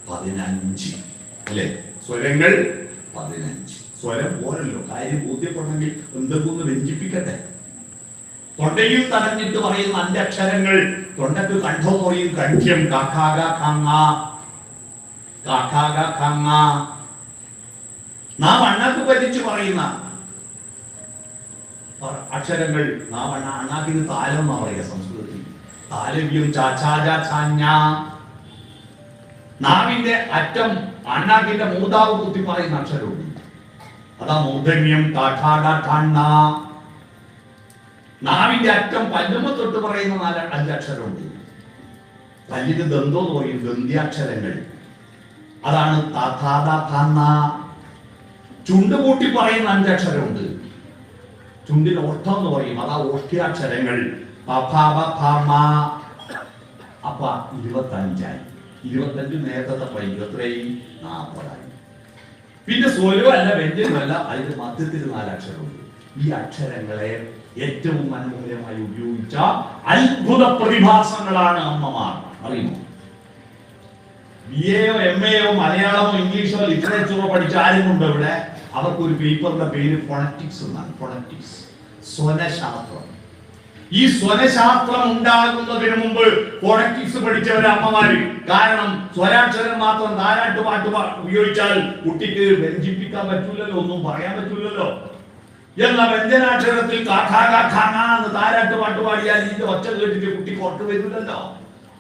15 അല്ലെ? സ്വരങ്ങൾ 15. സ്വരം പോരല്ലോ, കാര്യം ബോധ്യപ്പെടണമെങ്കിൽ എന്തൊക്കെ വ്യഞ്ജിപ്പിക്കട്ടെ. തൊണ്ടയിൽ തടഞ്ഞിട്ട് പറയുന്ന 5 അക്ഷരങ്ങൾ. തൊണ്ടക്ക് കണ്ഠം പറയും കണ്ഠ്യം. കാക്കാക കാങ്ങ, കാക്കാക കാങ്ങ. നാം അണ്ണാക്ക് പതിച്ച് പറയുന്ന അക്ഷരങ്ങൾ. നാം അണ്ണാക്കിന് താലം എന്നാ പറയുക സംസ്കൃതത്തിൽ. താലവ്യം ചാച്ചാജ ചാഞ്ഞ. നാവിന്റെ അറ്റം അണ്ണാക്കിന്റെ മൂതാവ് കുത്തി പറയുന്ന അക്ഷരമുണ്ട്. അതാ മൂർധന്യം. കാഠാട. നാവിന്റെ അറ്റം പല്ലുമ തൊട്ട് പറയുന്ന 5 അക്ഷരമുണ്ട്. പല്ലിന് ദന്തോ എന്ന് പറയും, ദന്ത്യാക്ഷരങ്ങൾ. അതാണ് താഥാദ. ചുണ്ട് കൂട്ടി പറയുന്ന 5 അക്ഷരമുണ്ട്. ചുണ്ടിൽ ഓഷ്ടം എന്ന് പറയും, അതാ ഓഷ്ട്യാക്ഷരങ്ങൾ. അപ്പ 25ആയി. 25 നേരത്തെ പറയും. എത്രയും 40ആയി. പിന്നെ സ്വരമല്ല, വ്യഞ്ജനമല്ല, അതിന്റെ മധ്യത്തിൽ 4 അക്ഷരമുണ്ട്. ഈ അക്ഷരങ്ങളെ ഏറ്റവും മനോഹരമായി ഉപയോഗിച്ച അത്ഭുത പ്രതിഭാസങ്ങളാണ് അമ്മമാർ. അറിയുമോ? BA യോ MA യോ മലയാളമോ ഇംഗ്ലീഷോ ലിറ്ററേച്ചറോ പഠിച്ച ആരും ഉണ്ട് ഇവിടെ? അവർക്കൊരു പേപ്പറിന്റെ പേര് ഫോണറ്റിക്സ് എന്നാണ്. ഫോണറ്റിക്സ്, സ്വനശാസ്ത്രം. ഈ സ്വനശാസ്ത്രം ഉണ്ടാകുന്നതിന് മുമ്പ് ഫോണറ്റിക്സ് പഠിച്ചവരെ അമ്മമാര്. കാരണം സ്വരാക്ഷരം മാത്രം താരാട്ട് പാട്ട് ഉപയോഗിച്ചാൽ കുട്ടിക്ക് വ്യഞ്ജിപ്പിക്കാൻ പറ്റൂലല്ലോ, ഒന്നും പറയാൻ പറ്റൂലല്ലോ. എന്ന വ്യഞ്ജനാക്ഷരത്തിൽ എന്ന് താരാട്ട് പാട്ട് പാടിയാൽ ഇതിന്റെ ഒച്ച കേട്ടിട്ട് കുട്ടി പുറത്തു വരില്ലല്ലോ.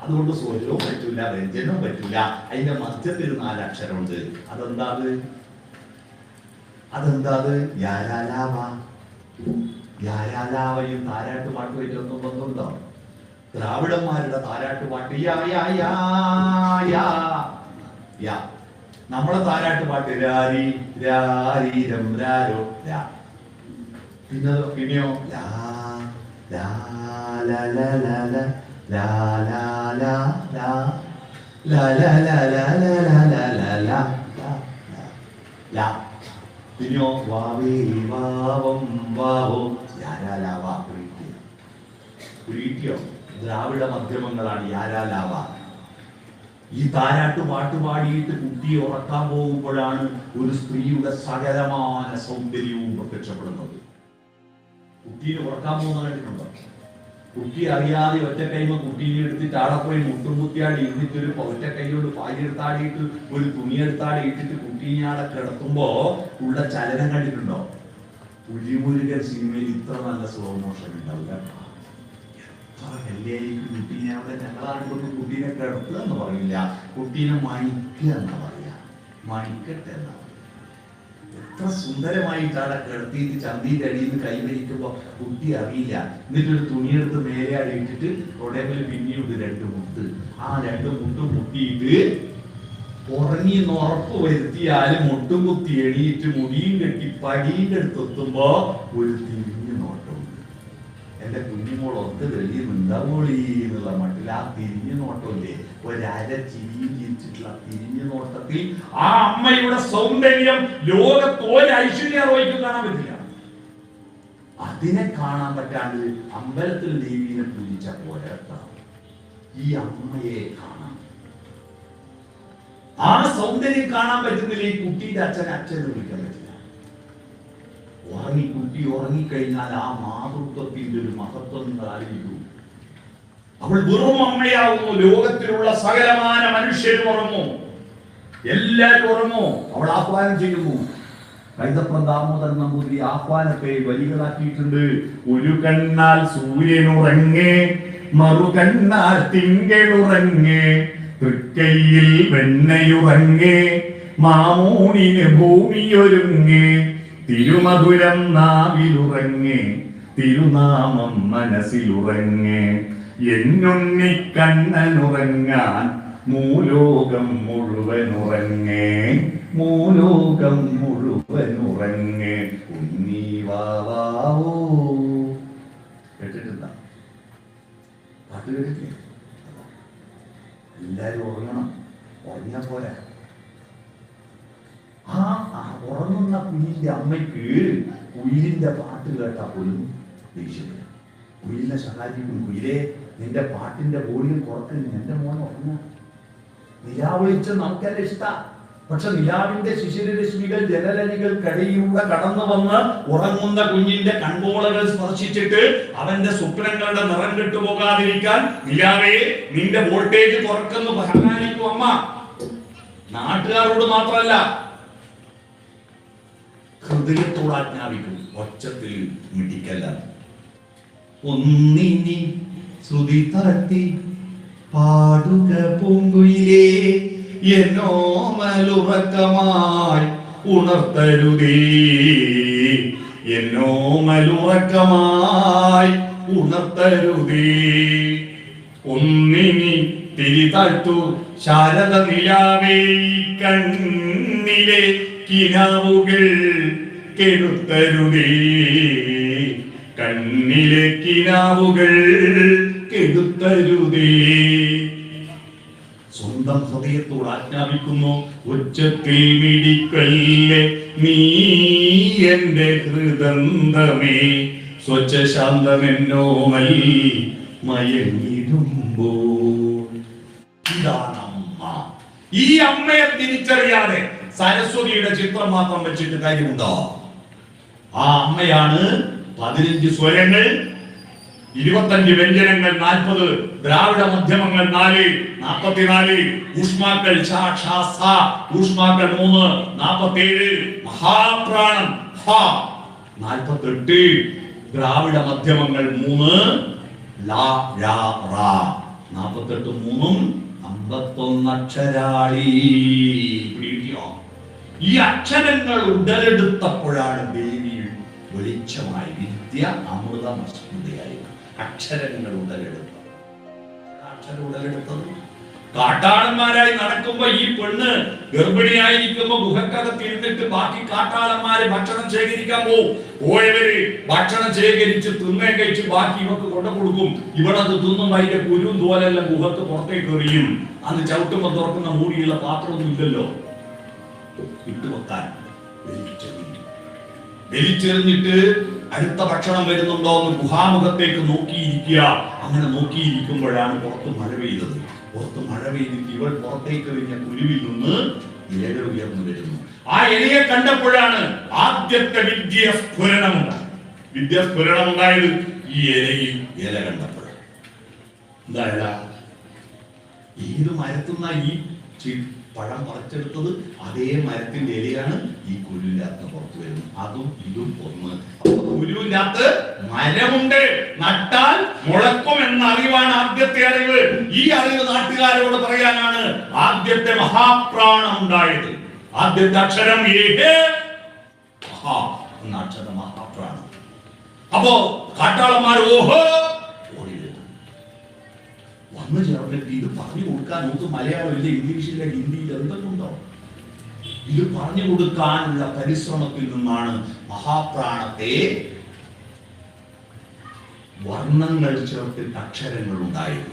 അതുകൊണ്ട് സ്വരവും പറ്റൂല, വ്യഞ്ജനവും പറ്റൂല. അതിന്റെ മധ്യത്തിൽ 4 അക്ഷരമുണ്ട്. അതെന്താത്? യാരാലാവയും താരാട്ട് പാട്ടുമായിട്ട് ഒന്നും ബന്ധമുണ്ടോ? ദ്രാവിഡന്മാരുടെ താരാട്ട് പാട്ട് യാ. നമ്മളെ താരാട്ട് പാട്ട് രാരി രാരീരം രാരോ രാ. പിന്നെയോ ലാ ലാ ലാ ലാ ലാ ലാ ലാ ലാ ലാ ലാ ലാ ലാ ലാ ലാ ലാ ലാ ലാ ലാ. പിന്നെയോ വാവേ വാവം വാവോ യാരാലാവ. ദ്രാവിഡ മധ്യമങ്ങളാണ് യാരാലാവ. ഈ താരാട്ട് പാട്ടുപാടിയിട്ട് കുട്ടിയെ ഉറക്കാൻ പോകുമ്പോഴാണ് ഒരു സ്ത്രീയുടെ സകലമായ സൗന്ദര്യവും പ്രത്യക്ഷപ്പെടുന്നത്. കുട്ടീനെ ഉറക്കാൻ പോകുന്ന കണ്ടിട്ടുണ്ടോ? കുട്ടി അറിയാതെ ഒറ്റ കൈമ കുട്ടീനെ എടുത്തിട്ട് ആടെ പോയി മുട്ടും കുത്തിയാടി ഇരുന്നിട്ടൊരു ഒറ്റ കൈയോട് പായെടുത്താടിയിട്ട് ഒരു തുണിയെടുത്താടിയിട്ടിട്ട് കുട്ടീനെ ആടെ കിടത്തുമ്പോ ഉള്ള ചലനം കണ്ടിട്ടുണ്ടോ? പുലിമുരുകൻ സിനിമയിൽ ഇത്ര നല്ല സ്ലോ മോഷൻ ഉണ്ടാവില്ല. എത്ര കല്യാണിക്ക് കുട്ടീനെ അവിടെ ഞങ്ങളാണെങ്കിൽ കുട്ടീനെ കിടത്തുക എന്ന് പറയില്ല, കുട്ടീനെ മണിക്കുക എന്നാ പറയാ. മണിക്കട്ടെ എന്നാ. എത്ര സുന്ദരമായിട്ടാണ് കിടത്തിയിട്ട് ചന്തിയുടെ അടിയിൽ നിന്ന് കൈവരിക്കുമ്പോ കുട്ടി അറിയില്ല. എന്നിട്ടൊരു തുണിയെടുത്ത് മേലെ അടിയിട്ടിട്ട് തുടങ്ങിൽ പിന്നെയുണ്ട് 2 മുട്ട്. ആ 2 മുട്ടും മുട്ടിയിട്ട് ഉറങ്ങി ഉറപ്പ് വരുത്തിയാൽ മുട്ടും കുത്തി എണീറ്റ് മുടിയും കെട്ടി പടിയുടെ അടുത്തെത്തുമ്പോ ഒരു തിരിഞ്ഞു നോട്ടമുണ്ട്. എന്റെ കുഞ്ഞുമോൾ ഒത്ത് തെളിയുന്നുണ്ടാവോളി എന്നുള്ള മട്ടിൽ ആ തിരിഞ്ഞു നോട്ടമില്ലേ, ഒരര ചിരിയും ചിരിച്ചിട്ടുള്ള തിരിഞ്ഞു നോട്ടത്തിൽ ആ അമ്മയുടെ സൗന്ദര്യം ലോകത്തോലെ ഐശ്വര്യ റോയ്ക്ക് കാണാൻ പറ്റില്ല. അതിനെ കാണാൻ പറ്റാണ്ട് അമ്പലത്തിൽ ദേവീനെ പൂജിച്ച പോരാട്ടം ഈ അമ്മയെ കാണാം. ആ സൗന്ദര്യം കാണാൻ പറ്റുന്നില്ല ഈ കുട്ടിയുടെ അച്ഛനെ വിളിക്കാൻ പറ്റില്ല. കുട്ടി ഉറങ്ങിക്കഴിഞ്ഞാൽ ആ മാതൃത്വത്തിന്റെ ഒരു മഹത്വം ആയിരിക്കും. അവൾ വെറും അമ്മയാവുന്നു. ലോകത്തിലുള്ള സകലമാന മനുഷ്യരും ഉറങ്ങും, എല്ലാവരും ഉറങ്ങും. അവൾ ആഹ്വാനം ചെയ്യുന്നു. കൈതപ്രം ദാമോദരൻ നമ്പൂതിരി ആഹ്വാനത്തെ വരികളാക്കിയിട്ടുണ്ട്. ഒരു കണ്ണാൽ സൂര്യനുറങ്ങേ, മറുകണ്ണാൽ തിങ്കളുറങ്ങേ, തൃക്കൈയിൽ വെണ്ണയുറങ്ങേ, മാമൂണിന് ഭൂമിയൊരുങ്ങേ, തിരുമധുരം നാവിലുറങ്ങേ, തിരുനാമം മനസ്സിലുറങ്ങേ, എന്നുണ്ണിക്കണ്ണനുറങ്ങാൻ മൂലോകം മുഴുവനുറങ്ങേ, മൂലോകം മുഴുവനുറങ്ങേ, ഉണ്ണി വാവാവോ. കേട്ടിട്ടുണ്ട? പാട്ട് കേട്ടിട്ടില്ലേ? എല്ലാരും ഉറങ്ങണം, ഉറങ്ങിയാ പോരാ. ആ ഉറങ്ങുന്ന കുയിലിന്റെ അമ്മയ്ക്ക് കുയിലിന്റെ പാട്ട് കേട്ടാ പോലും ദേഷ്യം. കുയിലിനെ സഹായിക്കും. കുയിലെ, നിന്റെ പാട്ടിന്റെ വോളിയം കുറക്കുന്നു, എന്റെ മോനെ ഉറങ്ങ. നിലാവിളിച്ച് നമുക്കെല്ലാം ഇഷ്ട. പക്ഷെ നിലാവിന്റെ ശിശിരരശ്മികൾ ജലരനികൾക്കിടയിലൂടെ കടന്നു വന്ന് ഉറങ്ങുന്ന കുഞ്ഞിന്റെ കൺപോളകൾ സ്പർശിച്ചിട്ട് അവന്റെ സ്വപ്നങ്ങളുടെ നിറം കെട്ടുപോകാതിരിക്കാൻ നിലാവേ നിന്റെ വോൾട്ടേജ് കുറക്കുന്നു സഹായിക്കും അമ്മ. നാട്ടുകാരോട് മാത്രമല്ല, ഹൃദയത്തോട് ആജ്ഞാപിക്കും. ഒച്ചത്തിൽ മിടിക്കല്ല. ഒന്നിനി ശ്രുതി താഴ്ത്തി പാടുക പൂങ്കുയിലേ, എന്നോമലുറക്കമായി ഉണർത്തരുതേ, എന്നോമലുറക്കമായി ഉണർത്തരുതേ. ഒന്നിനി തിരിതാഴ്ത്തു ശാരദ നിലാവേ, കണ്ണിലെ കിനാവുകൾ കെടുത്തരുതേ, കണ്ണിലെ കിനാവുകൾ കെടുത്തരുതേ. സ്വന്തം ഹൃദയത്തോട് ആജ്ഞാപിക്കുന്നു. ഉച്ചത്തിൽ മിടിക്കല്ലേ നീ എന്റെ ഹൃദന്തമേ, സ്വച്ഛ ശാന്തമെന്നോമൽ മയങ്ങിടുമ്പോൾ. ഇതാണ് അമ്മ. ഈ അമ്മയെ തിരിച്ചറിയാതെ സരസ്വതിയുടെ ചിത്രം മാത്രം വെച്ചിട്ട് കാര്യമുണ്ടോ? ആ അമ്മയാണ് 15 സ്വരങ്ങൾ, 25 വ്യഞ്ജനങ്ങൾ, 40 ദ്രാവിഡ മധ്യമങ്ങൾ, 4 44 ഊഷ്മാക്കൾ, ഊഷ്മാക്കൾ 3 47 മഹാപ്രാണം 48 ദ്രാവിഡ മധ്യമങ്ങൾ 3 ലാ രാ റാ 48 3 51 അക്ഷരാളി. ഈ അക്ഷരങ്ങൾ ഉടലെടുത്തപ്പോഴാണ് ദേവി വെളിച്ചമായി വിദ്യ അമൃതമസ്തുതയായി അക്ഷരങ്ങൾ ഉടലെടുത്തത്. കാട്ടാളന്മാരായി നടക്കുമ്പോ ഈ പെണ്ണ് ഗർഭിണിയായിരിക്കുമ്പോ ഗുഹക്കകത്ത് ഇരുന്നിട്ട് ബാക്കി കാട്ടാളന്മാര് ഭക്ഷണം ശേഖരിക്കാൻ പോയവര് ഭക്ഷണം ശേഖരിച്ച് തിന്നേ കഴിച്ച് ബാക്കി ഇവക്ക് കൊണ്ടു കൊടുക്കും. ഇവളത് തിന്നുമ്പോ അതിന്റെ കുരും തോലെല്ലാം ഗുഹക്ക് പുറത്തേക്ക് എറിയും. അന്ന് ചവിട്ടുമ്പോ തുറക്കുന്ന മൂടിയുള്ള പാത്രമൊന്നും ഇല്ലല്ലോ, ഇട്ടുവെക്കാൻ വലിച്ചെറിഞ്ഞിട്ട് അടുത്ത ഭക്ഷണം വരുന്നുണ്ടോ എന്ന് ഗുഹാമുഖത്തേക്ക് നോക്കിയിരിക്കുക. അങ്ങനെ നോക്കിയിരിക്കുമ്പോഴാണ് പുറത്ത് മഴ പെയ്തത്. പുറത്ത് മഴ പെയ്തിട്ട് ഇവൾ പുറത്തേക്ക് എറിഞ്ഞ കുരുവിൽ നിന്ന് ഇലകൾ ഉയർന്നു വരുന്നു. ആ ഇലയെ കണ്ടപ്പോഴാണ് ആദ്യത്തെ വിദ്യസ്ഫുരണമുണ്ടായത്. ഈ ഇലയിൽ ഇല കണ്ടപ്പോഴാണ്. എന്താ ഇല? ഏത് മരത്തുന്ന ഈ പഴം പറിച്ചെടുത്തത് അതേ മരത്തിന്റെ ഇലയാണ് ഈ കുരുവിനകത്ത് പുറത്തു വരുന്നത്. അതും ഇതും ഒന്ന്. കുരുവിനകത്ത് മരമുണ്ട്, നട്ടാൽ മുളക്കും എന്ന അറിവാണ് ആദ്യത്തെ അറിവ്. ഈ അറിവ് നാട്ടുകാരോട് പറയാനാണ് ആദ്യത്തെ മഹാപ്രാണം ഉണ്ടായത്. ആദ്യത്തെ അക്ഷരം എന്ന അക്ഷരം മഹാപ്രാണം. അപ്പോ കാട്ടാളന്മാർ ഓഹോ ഓടി വന്നു ചേർന്നിട്ട് ഇത് പറഞ്ഞു കൊടുക്കാൻ നമുക്ക് മലയാളമില്ല, ഇംഗ്ലീഷില്ല, ഹിന്ദിയിൽ എന്തൊക്കെ ഉണ്ടോ? ഇത് പറഞ്ഞു കൊടുക്കാനുള്ള പരിശ്രമത്തിൽ നിന്നാണ് മഹാപ്രാണത്തെ വർണ്ണങ്ങൾ ചേർത്തിട്ട് അക്ഷരങ്ങൾ ഉണ്ടായത്.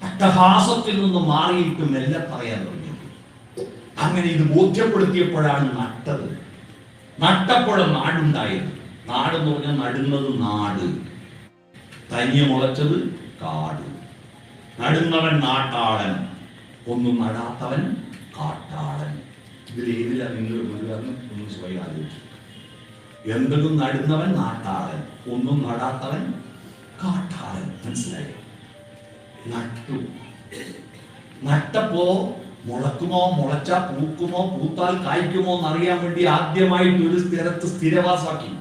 അട്ടഹാസത്തിൽ നിന്ന് മാറിയിട്ട് മെല്ലെ പറയാൻ തുടങ്ങിയത്. അങ്ങനെ ഇത് ബോധ്യപ്പെടുത്തിയപ്പോഴാണ് നട്ടത്. നട്ടപ്പോഴും നാടുണ്ടായത്. നാടെന്ന് പറഞ്ഞാൽ നടുന്നത് നാട്, തനിയെ മുളച്ചത് കാട്. നടുന്നവൻ നാട്ടാളൻ, ഒന്നും നടാത്തവൻ കാട്ടാളൻ. ഇതിലേതിലാ നിങ്ങൾ ഒന്ന് സ്വയം ആലോചിച്ചു. എന്തെങ്കിലും നടുന്നവൻ നാട്ടാളൻ, ഒന്നും നടാത്തവൻ കാട്ടാളൻ. മനസ്സിലായോ? നട്ടു. നട്ടപ്പോ മുളക്കുമോ, മുളച്ച പൂക്കുമോ, പൂത്താൽ കായ്ക്കുമോ എന്നറിയാൻ വേണ്ടി ആദ്യമായിട്ട് ഒരു സ്ഥലത്ത് സ്ഥിരവാസമാക്കി.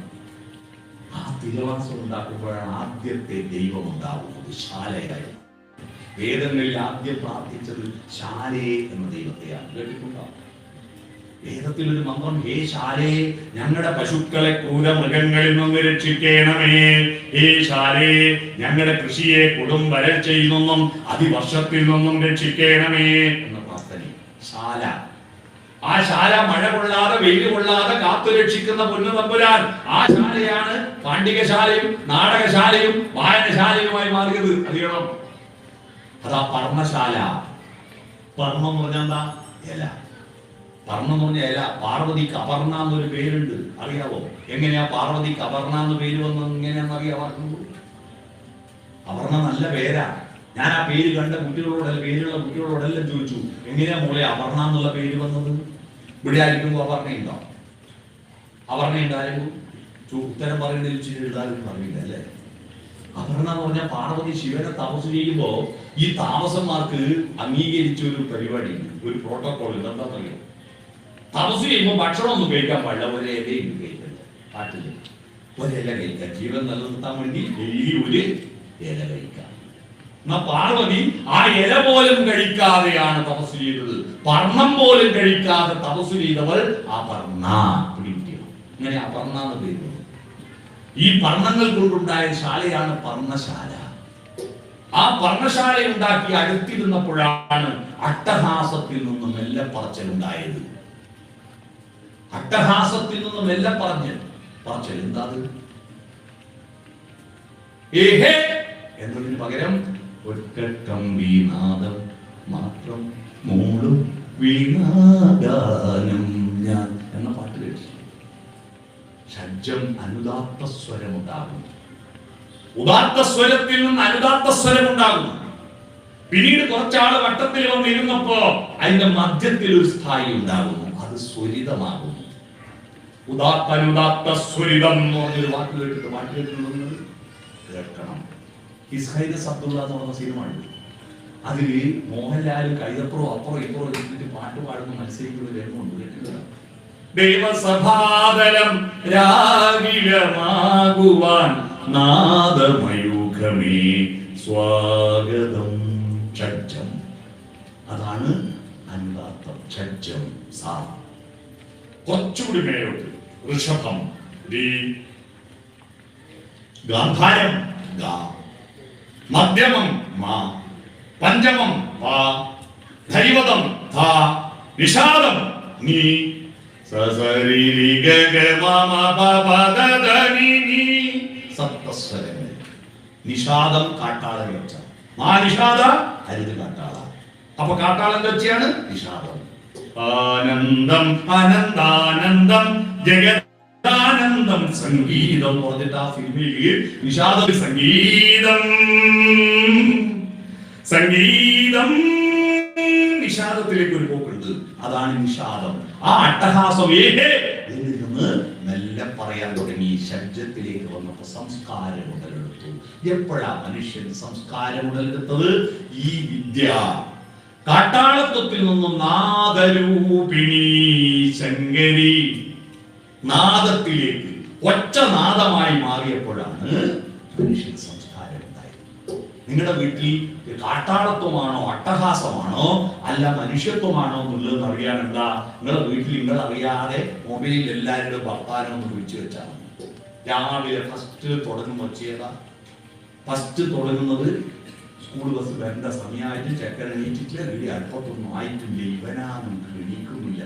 ആ സ്ഥിരവാസം ഉണ്ടാക്കുമ്പോഴാണ് ആദ്യത്തെ ദൈവം ഉണ്ടാവുന്നത്. ശാലയായി. വേദങ്ങളിൽ ആദ്യം പ്രാർത്ഥിച്ചത് ശാലേ എന്ന ദൈവത്തെയാണ്. കേട്ടിട്ടുണ്ടോ? വേദത്തിൽ ഒരു മന്ത്രം, ഹേ ശാലേ, ഞങ്ങളുടെ പശുക്കളെ ക്രൂരമൃഗങ്ങളിൽ നിന്ന് രക്ഷിക്കണമേ. ഹേ ശാലേ, ഞങ്ങളുടെ കൃഷിയെ കൊടും വരൾച്ചയിൽ നിന്നും അതിവർഷത്തിൽ നിന്നും രക്ഷിക്കണമേ എന്ന പ്രാർത്ഥന. ശാല, ആ ശാല മഴ കൊള്ളാതെ വെയിൽ കൊള്ളാതെ കാത്തു രക്ഷിക്കുന്ന പൊന്നു തമ്പുരാൻ. ആ ശാലയാണ് പാണ്ഡികശാലയും നാടകശാലയും വായനശാലയുമായി മാറിയത്. അറിയണം, അതാ പർണശാല. പർണം എന്ന് പറഞ്ഞാൽ എന്താ? ഇല. പർണം എന്ന് പറഞ്ഞ ഇല. പാർവതിക്ക് അപർണ എന്നൊരു പേരുണ്ട്, അറിയാവോ? എങ്ങനെയാ പാർവതിക്ക് അപർണ എന്ന് പേര് വന്നത്? എങ്ങനെയാണെന്ന് അറിയാവോ? അപർണ നല്ല പേരാ. ഞാൻ ആ പേര് കണ്ട കുട്ടികളോട്, പേരുള്ള കുട്ടികളോടെല്ലാം ചോദിച്ചു, എങ്ങനെയാ മോളെ അപർണ എന്നുള്ള പേര് വന്നത്? ഇവിടെ ആയിരിക്കും അപർണയുണ്ടോ? അപർണയുണ്ടായിരുന്നു. ഉത്തരം പറയുന്നതിൽ ചില എഴുതാനും അറിയില്ല അല്ലേ? അപർണ എന്ന് പറഞ്ഞാൽ പാർവതി ശിവനെ തപസ് ചെയ്യുമ്പോ ഈ താമസന്മാർക്ക് അംഗീകരിച്ച ഒരു പരിപാടി, ഒരു പ്രോട്ടോകോൾ. എന്താ പറയുക? തപസ് ചെയ്യുമ്പോൾ ഭക്ഷണം ഒന്നും കഴിക്കാൻ പാടില്ല, ഒരേലയും കഴിക്കില്ല. പാട്ടില്ല, ഒരില കഴിക്കാം. ജീവൻ നിലനിർത്താൻ വേണ്ടി ഡെയിലി ഒരു ഇല കഴിക്കാം. എന്നാ പാർവതി ആ ഇല പോലും കഴിക്കാതെയാണ് തപസ് ചെയ്തത്. പർണം പോലും കഴിക്കാതെ തപസ് ചെയ്തവൾ അപർണ. പിടിക്കണം. ഇങ്ങനെ അപർണ എന്ന് പേര്. ഈ പർണങ്ങൾ കൊണ്ടുണ്ടായ ശാലയാണ് പർണശാല. ആ പർണശാല ഉണ്ടാക്കി അടുത്തിരുന്നപ്പോഴാണ് അട്ടഹാസത്തിൽ നിന്നും മെല്ലെ പറച്ചലുണ്ടായത്. അട്ടഹാസത്തിൽ നിന്നും മെല്ലെ പറച്ചൽ എന്താ? ഏഹേ എന്നതിന് പകരം ഒറ്റക്കം വീണാദം മാത്രം മൂളും വീണാദാനം ഞാൻ എന്ന പാട്ട് കേട്ടു. ഷഡ്ജം അനുദാത്ത സ്വരം ഉണ്ടാകും. ഉദാത്ത സ്വരത്തിൽ നിന്ന് അനുദാത്ത സ്വരം ഉണ്ടാകും. പിന്നീട് കുറച്ചാള് വട്ടത്തിൽ വന്നിരുന്നപ്പോ അതിന്റെ മധ്യത്തിൽ ഒരു സ്ഥായി ഉണ്ടാകുന്നു. അത് സ്വരിതമാകുന്നു. ഉദാത്ത അനുദാത്ത സ്വരിതം എന്ന് പറഞ്ഞൊരു വാക്ക് കേട്ടിട്ട് പാട്ട് കേട്ടിട്ടുണ്ടെന്ന് കേൾക്കണം. ഹിസ്ഹൈദസ് അബ്ദുള്ള എന്ന് പറഞ്ഞ സിനിമയുണ്ട്. അതില് മോഹൻലാലും കൈതപ്പുറവും അപ്പുറം ഇപ്പുറം എടുത്തിട്ട് പാട്ട് പാടുന്ന മത്സരിക്കുന്ന രംഗമുണ്ട്. കേട്ടിട്ടില്ല? ദൈവസഭാതലം രാഗിലമാകുവാൻ നാദമയൂഖമേ സ്വാഗതം. ഷഡ്ജം, അതാണ് അനുദാത്തം. ഷഡ്ജം സാ. കുറച്ചുകൂടി മേലോട്ട് ഋഷഭം രീ, ഗാന്ധാരം ഗാ, മധ്യമം മാ, പഞ്ചമം പാ, ധൈവതം ധാ, നിഷാദം നീ, സപ്തസ്വരങ്ങൾ. നിഷാദം കാട്ടാളൻ വെച്ച, മാ നിഷാദ ഹരിത് കാട്ടാള. അപ്പൊ കാട്ടാളൻ വെച്ചാണ് നിഷാദം. ആനന്ദം അനന്താനന്ദം ജഗദാനന്ദം സംഗീതം പറഞ്ഞിട്ട് ആ ഫിലിമിൽ നിഷാദം സംഗീതം സംഗീതം നിഷാദത്തിലേക്ക് ഒരു പോക്കുണ്ട്. അതാണ് നിഷാദം. ആ അട്ടഹാസം നിന്ന് മെല്ലെ പറയാൻ തുടങ്ങി. ഷഡ്ജത്തിലേക്ക് വന്നപ്പോ സംസ്കാരം ഉടലെടുത്തു. എപ്പോഴാ മനുഷ്യൻ സംസ്കാരം ഉടലെടുത്തത്? ഈ വിദ്യ കാട്ടാളത്വത്തിൽ നിന്നും നാദരൂപിണി ശങ്കരി നാദത്തിലേക്ക് ഒറ്റ നാദമായി മാറിയപ്പോഴാണ് മനുഷ്യൻ സംസ്കാരം ഉണ്ടായത്. നിങ്ങളുടെ വീട്ടിൽ കാട്ടാളത്വമാണോ അട്ടഹാസമാണോ അല്ല മനുഷ്യത്വമാണോ എന്നുള്ളതെന്ന് അറിയാൻ എന്താ? നിങ്ങളുടെ വീട്ടിൽ നിങ്ങൾ അറിയാതെ മൊബൈലിൽ എല്ലാവരുടെ വർത്താനം ഒന്ന് വിളിച്ചു വെച്ചാൽ മതി. രാവിലെ ഫസ്റ്റ് തുടങ്ങുമ്പോൾ ചെയ്താ ഫസ്റ്റ് തുടങ്ങുന്നത് സ്കൂൾ ബസ് വരേണ്ട സമയമായിട്ട് ചെക്കൻ എണീറ്റിട്ടില്ല, റെഡി അടുപ്പത്തൊന്നും ആയിട്ടില്ല, ഇവനാന്നും എണീക്കുന്നില്ല.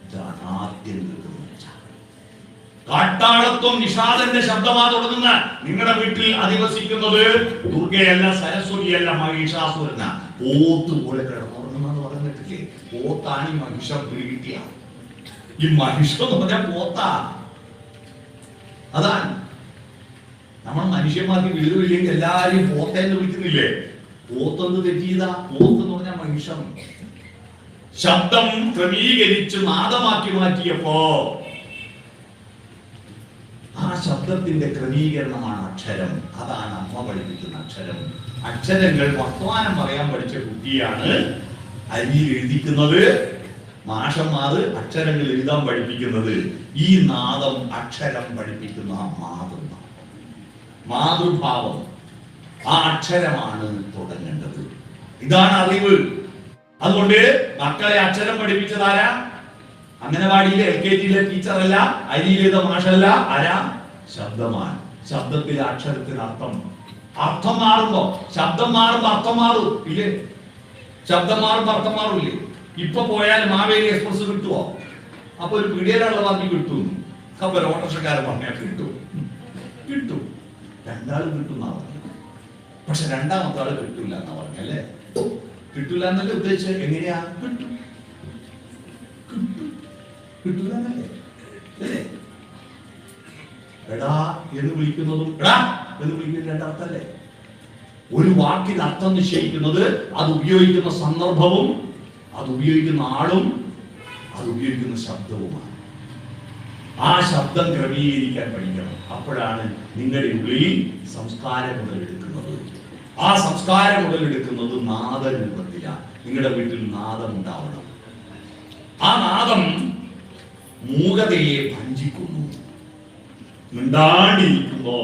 ഇതാണ് ആദ്യം കേൾക്കുന്നത്. കാട്ടാളത്വം നിഷാദന്റെ ശബ്ദമാ തുടങ്ങുന്ന നിങ്ങളുടെ വീട്ടിൽ അധിവസിക്കുന്നത് ദുർഗയല്ല, സരസ്വതിയല്ല, മഹിഷാസുരന. പോത്ത് പോലെ കിടന്നുറങ്ങുന്നെന്ന് പറഞ്ഞിട്ടില്ലേ? പോത്താണ് ഈ മഹിഷം പിടികിട്ടിയ. ഈ മഹിഷം എന്ന് പറഞ്ഞാൽ പോത്താ. അതാണ് നമ്മൾ മനുഷ്യന്മാർക്ക് വിടുവില്ലെങ്കിൽ എല്ലാരും പോത്തേന്ന് വിളിക്കുന്നില്ലേ? പോത്തൊന്ന് തെറ്റിയതാ. പോത്ത് എന്ന് പറഞ്ഞാൽ മഹിഷം. ശബ്ദം ക്രമീകരിച്ച് നാദമാക്കി മാറ്റിയപ്പോ ആ ശബ്ദത്തിന്റെ ക്രമീകരണമാണ് അക്ഷരം. അതാണ് അമ്മ പഠിപ്പിക്കുന്ന അക്ഷരം. അക്ഷരങ്ങൾ വർത്തമാനം പറയാൻ പഠിച്ച കുട്ടിയാണ് അരിയിൽ എഴുതിക്കുന്നത്. മാഷന്മാർ അക്ഷരങ്ങൾ എഴുതാൻ പഠിപ്പിക്കുന്നത്. ഈ നാദം അക്ഷരം പഠിപ്പിക്കുന്ന മാതൃഭാവം, ആ അക്ഷരമാണ് തുടങ്ങേണ്ടത്. ഇതാണ് അറിവ്. അതുകൊണ്ട് മക്കളെ അക്ഷരം പഠിപ്പിച്ചതാരാ? അംഗനവാടിയിലെ LKG ടീച്ചറല്ല, അരിയിലെ മാഷല്ല, ആരാ? ശബ്ദമാണ്. ശബ്ദത്തിലെ അക്ഷരത്തിന് അർത്ഥം മാറുമ്പോ ശബ്ദം മാറുമ്പോ അർത്ഥം മാറും ഇല്ലേ? ശബ്ദം മാറുമ്പോ അർത്ഥം മാറൂല്ലേ? ഇപ്പൊ പോയാൽ മാവേലി എക്സ്പ്രസ് കിട്ടുവോ? അപ്പൊ ഒരു പിടിയിലുള്ള പറഞ്ഞ് കിട്ടും. അപ്പൊ ഒരു ഓട്ടോറിക്ഷക്കാരൻ പറഞ്ഞാൽ കിട്ടും. രണ്ടാളും കിട്ടുന്ന പറഞ്ഞു. പക്ഷെ രണ്ടാമത്തെ ആള് കിട്ടില്ല എന്നാ പറഞ്ഞല്ലേ? കിട്ടില്ല എന്നല്ലേ ഉദ്ദേശിച്ചത്? എങ്ങനെയാ കിട്ടും? കിട്ടില്ല എന്നല്ലേ? അല്ലേ? എടാ എന്ന് വിളിക്കുന്നതും എടാ എന്ന് വിളിക്കുന്നത് രണ്ടർത്ഥല്ലേ? ഒരു വാക്കിന് അർത്ഥം നിശ്ചയിക്കുന്നത് അത് ഉപയോഗിക്കുന്ന സന്ദർഭവും അത് ഉപയോഗിക്കുന്ന ആളും അത് ഉപയോഗിക്കുന്ന ശബ്ദവുമാണ്. ആ ശബ്ദം ക്രമീകരിക്കാൻ പഠിക്കണം. അപ്പോഴാണ് നിങ്ങളുടെ ഉള്ളിൽ സംസ്കാരം മുതലെടുക്കുന്നത്. ആ സംസ്കാരം മുതലെടുക്കുന്നത് നാദരൂപത്തിലാണ്. നിങ്ങളുടെ വീട്ടിൽ നാദം ഉണ്ടാവണം. ആ നാദം മൂകതയെ ഭഞ്ജിക്കുന്നു. മിണ്ടാണ്ടിരിക്കുമ്പോ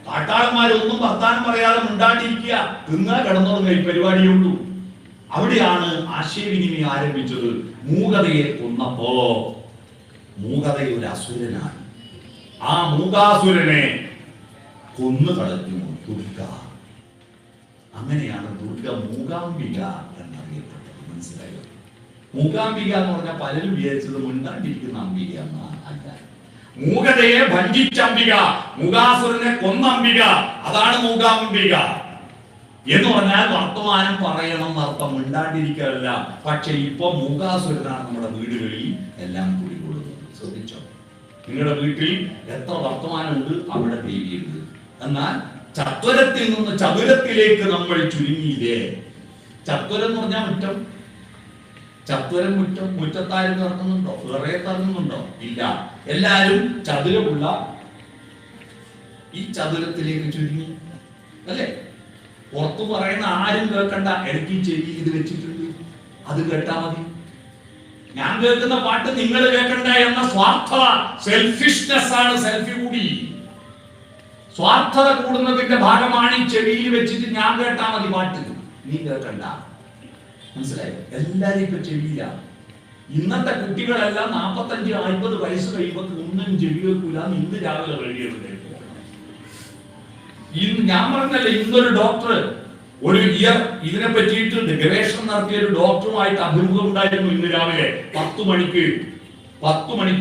കാട്ടാളന്മാരൊന്നും വർത്താനം പറയാതെ മിണ്ടാണ്ടിരിക്കുക, തിന്നാ കിടന്നുറങ്ങുക, ഈ പരിപാടിയുള്ളൂ. അവിടെയാണ് ആശയവിനിമയം ആരംഭിച്ചത്. മൂകതയെ കൊന്നപ്പോ മൂകത ഒരു അസുരനാണ്. ആ മൂകാസുരനെ കൊന്നു കളഞ്ഞു ദുർഗ. അങ്ങനെയാണ് ദുർഗ മൂകാംബിക എന്നറിയപ്പെട്ടത്. മനസ്സിലായോ? മൂകാംബിക എന്ന് പറഞ്ഞാൽ പലരും വിചാരിച്ചത് മിണ്ടാണ്ടിരിക്കുന്ന അംബിക എന്നാണ്. അല്ല, മൂകതയെ ഭഞ്ജിച്ച അംബിക, മൂകാസുരനെ കൊന്ന അംബിക, അതാണ് മൂകാംബിക. എന്ന് പറഞ്ഞാൽ വർത്തമാനം പറയണം എന്നർത്ഥം, മിണ്ടാണ്ടിരിക്കലല്ല. പക്ഷെ ഇപ്പൊ മൂകാസുരനാണ് നമ്മുടെ വീടുകളിൽ എല്ലാം കുടികൊള്ളുന്നത്. ശ്രദ്ധിച്ചോ? നിങ്ങളുടെ വീട്ടിൽ എത്ര വർത്തമാനമുണ്ട്, അവിടെ ദേവിയുണ്ട്. എന്നാൽ ചത്വരത്തിൽ നിന്ന് ചതുരത്തിലേക്ക് നമ്മൾ ചുരുങ്ങിയില്ലേ? ചത്വരം എന്ന് പറഞ്ഞാൽ മുറ്റം. ചത്വരം മുറ്റം. മുറ്റത്താരും ഇറങ്ങുന്നുണ്ടോ? വേറെ ഇറങ്ങുന്നുണ്ടോ? ഇല്ല. എല്ലാരും ചതുരമുള്ള ഈ ചതുരത്തിലേക്ക് ചുരുങ്ങി അല്ലേ? പുറത്തു പറയുന്ന ആരും കേൾക്കണ്ട. എനിക്ക് ചെവി ഇത് വെച്ചിട്ടുണ്ട്, അത് കേട്ടാ മതി. ഞാൻ കേൾക്കുന്ന പാട്ട് നിങ്ങൾ കേൾക്കണ്ട എന്ന സ്വാർത്ഥത, സെൽഫിഷ്നെസ് ആണ്. സെൽഫി കൂടി സ്വാർത്ഥത കൂടുന്നതിന്റെ ഭാഗമാണ് ഈ ചെവിയിൽ വെച്ചിട്ട് ഞാൻ കേട്ടാ മതി പാട്ട്, നീ കേൾക്കണ്ട. മനസ്സിലായോ? എല്ലാരും ഇപ്പൊ ചെവിയില്ല. ഇന്നത്തെ കുട്ടികളെല്ലാം 45-50 വയസ്സ് കഴിയുമ്പോൾ ഒന്നും ചെവി വെക്കൂല. ഇന്ന് രാവിലെ റേഡിയോയിലേക്ക് ഞാൻ പറഞ്ഞല്ലേ, ഇന്നൊരു ഡോക്ടർ ഒരു ഇയർ ഇതിനെ പറ്റിയിട്ട് ഗവേഷണം നടത്തിയ ഒരു ഡോക്ടറുമായിട്ട് അഭിമുഖം ഉണ്ടായിരുന്നു. ഇന്ന് രാവിലെ 10 മണിക്ക്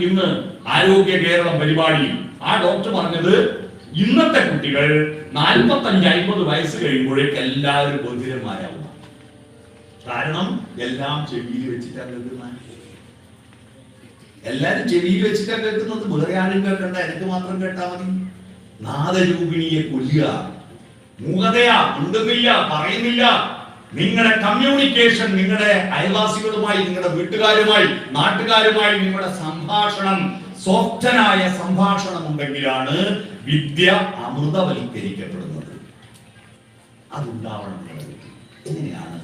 ഇന്ന് ആരോഗ്യ കേരളം പരിപാടി. ആ ഡോക്ടർ പറഞ്ഞത് ഇന്നത്തെ കുട്ടികൾ 45-50 വയസ്സ് കഴിയുമ്പോഴേക്ക് എല്ലാവരും ബധിരന്മാരാവും. കാരണം എല്ലാം ചെവിയിൽ വെച്ചിട്ടാണ് കേൾക്കുന്നത്. എല്ലാരും ചെവിയിൽ വെച്ചിട്ടാണ് കേൾക്കുന്നത്. വേറെ ആരും കേൾക്കണ്ട, എനിക്ക് മാത്രം കേട്ടാ മതി. നാദരൂപിണിയെ കൊല്ലുക. മൂകതയാ, ഉണ്ടുന്നില്ല, പറയുന്നില്ല. നിങ്ങളുടെ കമ്മ്യൂണിക്കേഷൻ, നിങ്ങളുടെ അയൽവാസികളുമായി, നിങ്ങളുടെ വീട്ടുകാരുമായി, നാട്ടുകാരുമായി നിങ്ങളുടെ സംഭാഷണം, സോഫ്റ്റനായ സംഭാഷണം ഉണ്ടെങ്കിലാണ് വിദ്യ അമൃതവൽക്കരിക്കപ്പെടുന്നത്. അതുണ്ടാവണം നിങ്ങളുടെ വീട്ടിൽ. എങ്ങനെയാണ്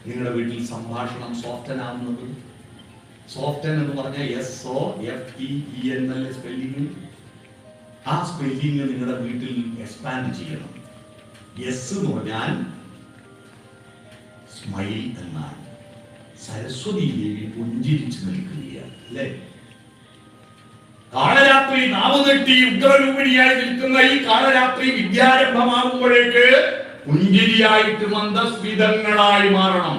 നിങ്ങളുടെ വീട്ടിൽ സംഭാഷണം സോഫ്റ്റനാവുന്നത്? സോഫ്റ്റൻ എന്ന് പറഞ്ഞാൽ SOFTEN സ്പെല്ലിംഗ്. ആ സ്പെല്ലിംഗ് നിങ്ങളുടെ വീട്ടിൽ എക്സ്പാൻഡ് ചെയ്യണം. എസ് എന്ന് പറഞ്ഞാൽ സ്മൈൽ എന്നാണ്. സരസ്വതി ദേവി പുഞ്ചിരിച്ചു നിൽക്കുകയാണ് അല്ലേ? കാളരാത്രി കാളരാത്രി നാവ് നെട്ടി ഉഗ്രരൂപിണിയായി നിൽക്കുന്ന ഈ കാളരാത്രി വിദ്യാരംഭമാകുമ്പോഴേക്ക് പുഞ്ചിരിയായിട്ട് മന്ദസ്മിതങ്ങളായി മാറണം.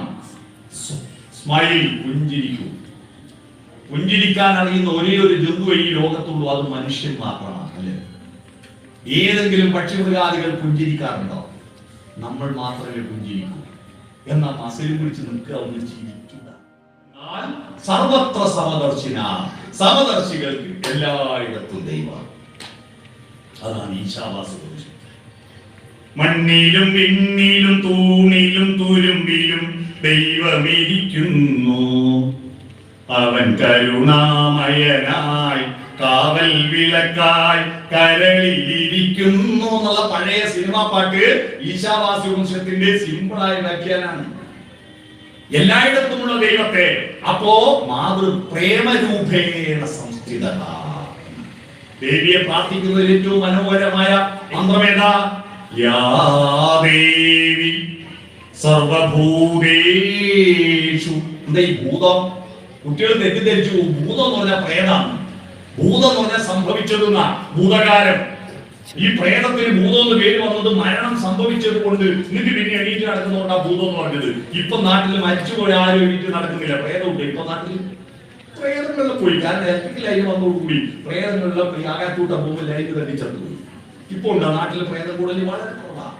സ്മൈൽ, പുഞ്ചിരിക്കൂ. പുഞ്ചിരിക്കാൻ അറിയുന്ന ഒരേ ഒരു ജന്തു ഈ ലോകത്തുള്ളൂ, അത് മനുഷ്യൻ മാത്രമാണ്. അല്ലേ? ഏതെങ്കിലും പക്ഷിമൃഗാദികൾ പുഞ്ചിരിക്കാറുണ്ടോ? നമ്മൾ മാത്രമേ പുഞ്ചിരിക്കൂ. എന്നാ മസിലും പിടിച്ച് നിൽക്കുക, ഒന്ന് ചിരിക്കുക. സർവത്ര സമദർശിന, സമദർശികൾക്ക് എല്ലായിടത്തും ദൈവം. അതാണ് ഈശാവാസ പുരുഷൻ. മണ്ണിലും വിണ്ണിലും തൂണിലും തുരുമ്പിലും ദൈവമിരിക്കുന്നു, അവൻ കരുണാമയനായി കാവൽ വിളക്കായി കരളിലിരിക്കുന്നു എന്നുള്ള പഴയ സിനിമാ പാട്ട് ഈശാവാസ്യ വംശത്തിന്റെ സിമ്പിളായ വ്യാഖ്യാനാണ്. എല്ലായിടത്തുമുള്ള ദൈവത്തെ അപ്പോ മാതൃ പ്രേമരൂപേണ സംസ്ഥിത. ദേവിയെ പ്രാർത്ഥിക്കുന്നതിൽ ഏറ്റവും മനോഹരമായ മന്ത്രമേതാ? യാ ദേവി സർവഭൂതേഷു. എന്താ ഈ ഭൂതം? കുട്ടികൾ തെറ്റിദ്ധരിച്ചു. ഭൂതം എന്ന് പറഞ്ഞാൽ പ്രേതാണ്. ഭൂതം എന്ന് പറഞ്ഞാൽ സംഭവിച്ചതെന്ന ഭൂതകാലം. ഈ പ്രേതത്തിന് ഭൂതം എന്ന് പേര് വന്നത് മരണം സംഭവിച്ചത് കൊണ്ട്, എന്നിട്ട് പിന്നെ എണീറ്റ് നടക്കുന്നതുകൊണ്ടാ ഭൂതം എന്ന് പറഞ്ഞത്. ഇപ്പൊ നാട്ടിൽ മരിച്ചുപോയ ആരും എണീറ്റ് നടക്കുന്നില്ല. പ്രേതമുണ്ട് ഇപ്പൊ നാട്ടിൽ. പ്രേതങ്ങളിൽ പോയി, കാരണം ഇലക്ട്രിക് ലൈൻ വന്നതോടുകൂടി പ്രേതങ്ങളിലെ ആകാത്തൂട്ട പോകുമ്പോൾ ലൈൻ തട്ടിച്ചെത്തു പോയി. ഇപ്പൊ ഉണ്ട് നാട്ടിലെ പ്രേതം കൂടുതൽ വളരെ കുറവാണ്.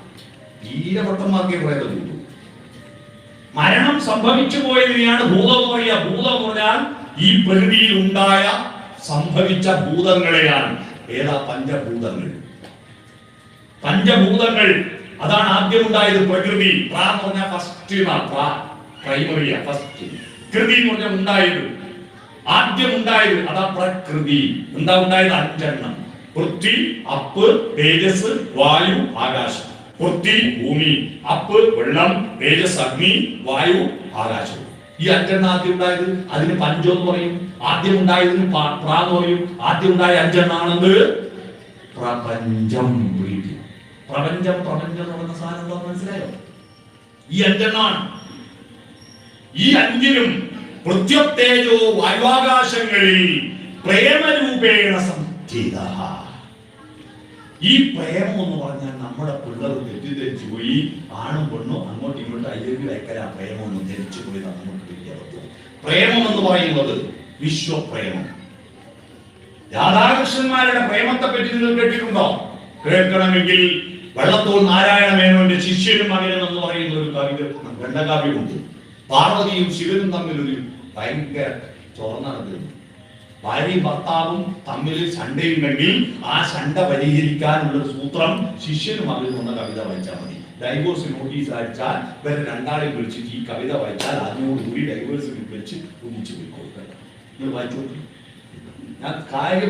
തീരെ ഭക്തന്മാർക്കേ പ്രേതം കിട്ടും. മരണം സംഭവിച്ചു പോയതിനെയാണ് ഭൂതം എന്ന് പറയുക. ഭൂതം എന്ന് പറഞ്ഞാൽ ഈ പ്രകൃതിയിൽ ഉണ്ടായ സംഭവിച്ച ഭൂതങ്ങളെയാണ്. ഏതാ? പഞ്ചഭൂതങ്ങൾ. പഞ്ചഭൂതങ്ങൾ അതാണ് ആദ്യം ഉണ്ടായത്. പ്രകൃതി പ്രാ എന്ന് പറഞ്ഞാൽ ഫസ്റ്റ്, പ്രൈമറിയ ഫസ്റ്റ്. കൃതി എന്ന് പറഞ്ഞാൽ ഉണ്ടായത്, ആദ്യം ഉണ്ടായത്. അതാ പ്രകൃതി. എന്താ ഉണ്ടായത്? 5 എണ്ണം. പൃഥ്വി, അപ്പ്, തേജസ്, വായു, ആകാശം. പൃഥ്വി ഭൂമി, അപ്പ് വെള്ളം, തേജസ് അഗ്നി, വായു ആകാശം. ഈ 5 എണ്ണം ആദ്യം ഉണ്ടായത്. അതിന് പഞ്ചം എന്ന് പറയും. ആദ്യം ഉണ്ടായതിന് പ്രാ എന്ന് പറയും. ആദ്യം ഉണ്ടായ 5 എണ്ണാണെന്ന് പ്രപഞ്ചം വിളിക്കും. പ്രപഞ്ചം പ്രപഞ്ചം എന്ന് പറയുന്ന സാധനം എന്താ മനസ്സിലായോ? ഈ 5 എണ്ണമാണ്. ഈ 5നും പൃഥ്വത്തേജോ വായുവാകാശങ്ങളിൽ പ്രേമരൂപേണ സംസ്ഥിത. ഈ പ്രേമം എന്ന് പറഞ്ഞാൽ നമ്മുടെ പിള്ളേർ തെറ്റിദ്ധരിച്ചു പോയി. ആണും പെണ്ണും അങ്ങോട്ടും ഇങ്ങോട്ടും അയ്യർക്ക് വയ്ക്കല പ്രേമം ഒന്നും ധരിച്ചു പോയി. നമുക്ക് വലിയ അബദ്ധം. പ്രേമം എന്ന് പറയുന്നത് വിശ്വപ്രേമം. രാധാകൃഷ്ണന്മാരുടെ പ്രേമത്തെ പറ്റി നിങ്ങൾ കേട്ടിട്ടുണ്ടോ? കേൾക്കണമെങ്കിൽ വള്ളത്തോൾ നാരായണ മേനോന്റെ ശിഷ്യനും മകനും എന്ന് പറയുന്ന ഒരു കവിത ഖണ്ഡകാവ്യമുണ്ട്. പാർവതിയും ശിവനും തമ്മിൽ ഒരു ഭയങ്കര ചോർന്നടക്കുന്നു. ഭാര്യയും ഭർത്താവും തമ്മിൽ ശണ്ടയുണ്ടെങ്കിൽ ആ ശണ്ട പരിഹരിക്കാനുള്ള സൂത്രം ശിഷ്യനും മകനും എന്ന കവിത വായിച്ചാൽ മതി. ഡൈവോഴ്സ് നോട്ടീസ് അയച്ചാൽ ഇവരെ രണ്ടാളെ വിളിച്ചിട്ട് ഈ കവിത വായിച്ചാൽ അതിനോടുകൂടി ഡൈവോഴ്സ് വിളിച്ച് ഒന്നിച്ചു പോയിക്കോട്ടെ. നിങ്ങൾ വായിച്ചു നോക്കി. ഞാൻ കാര്യം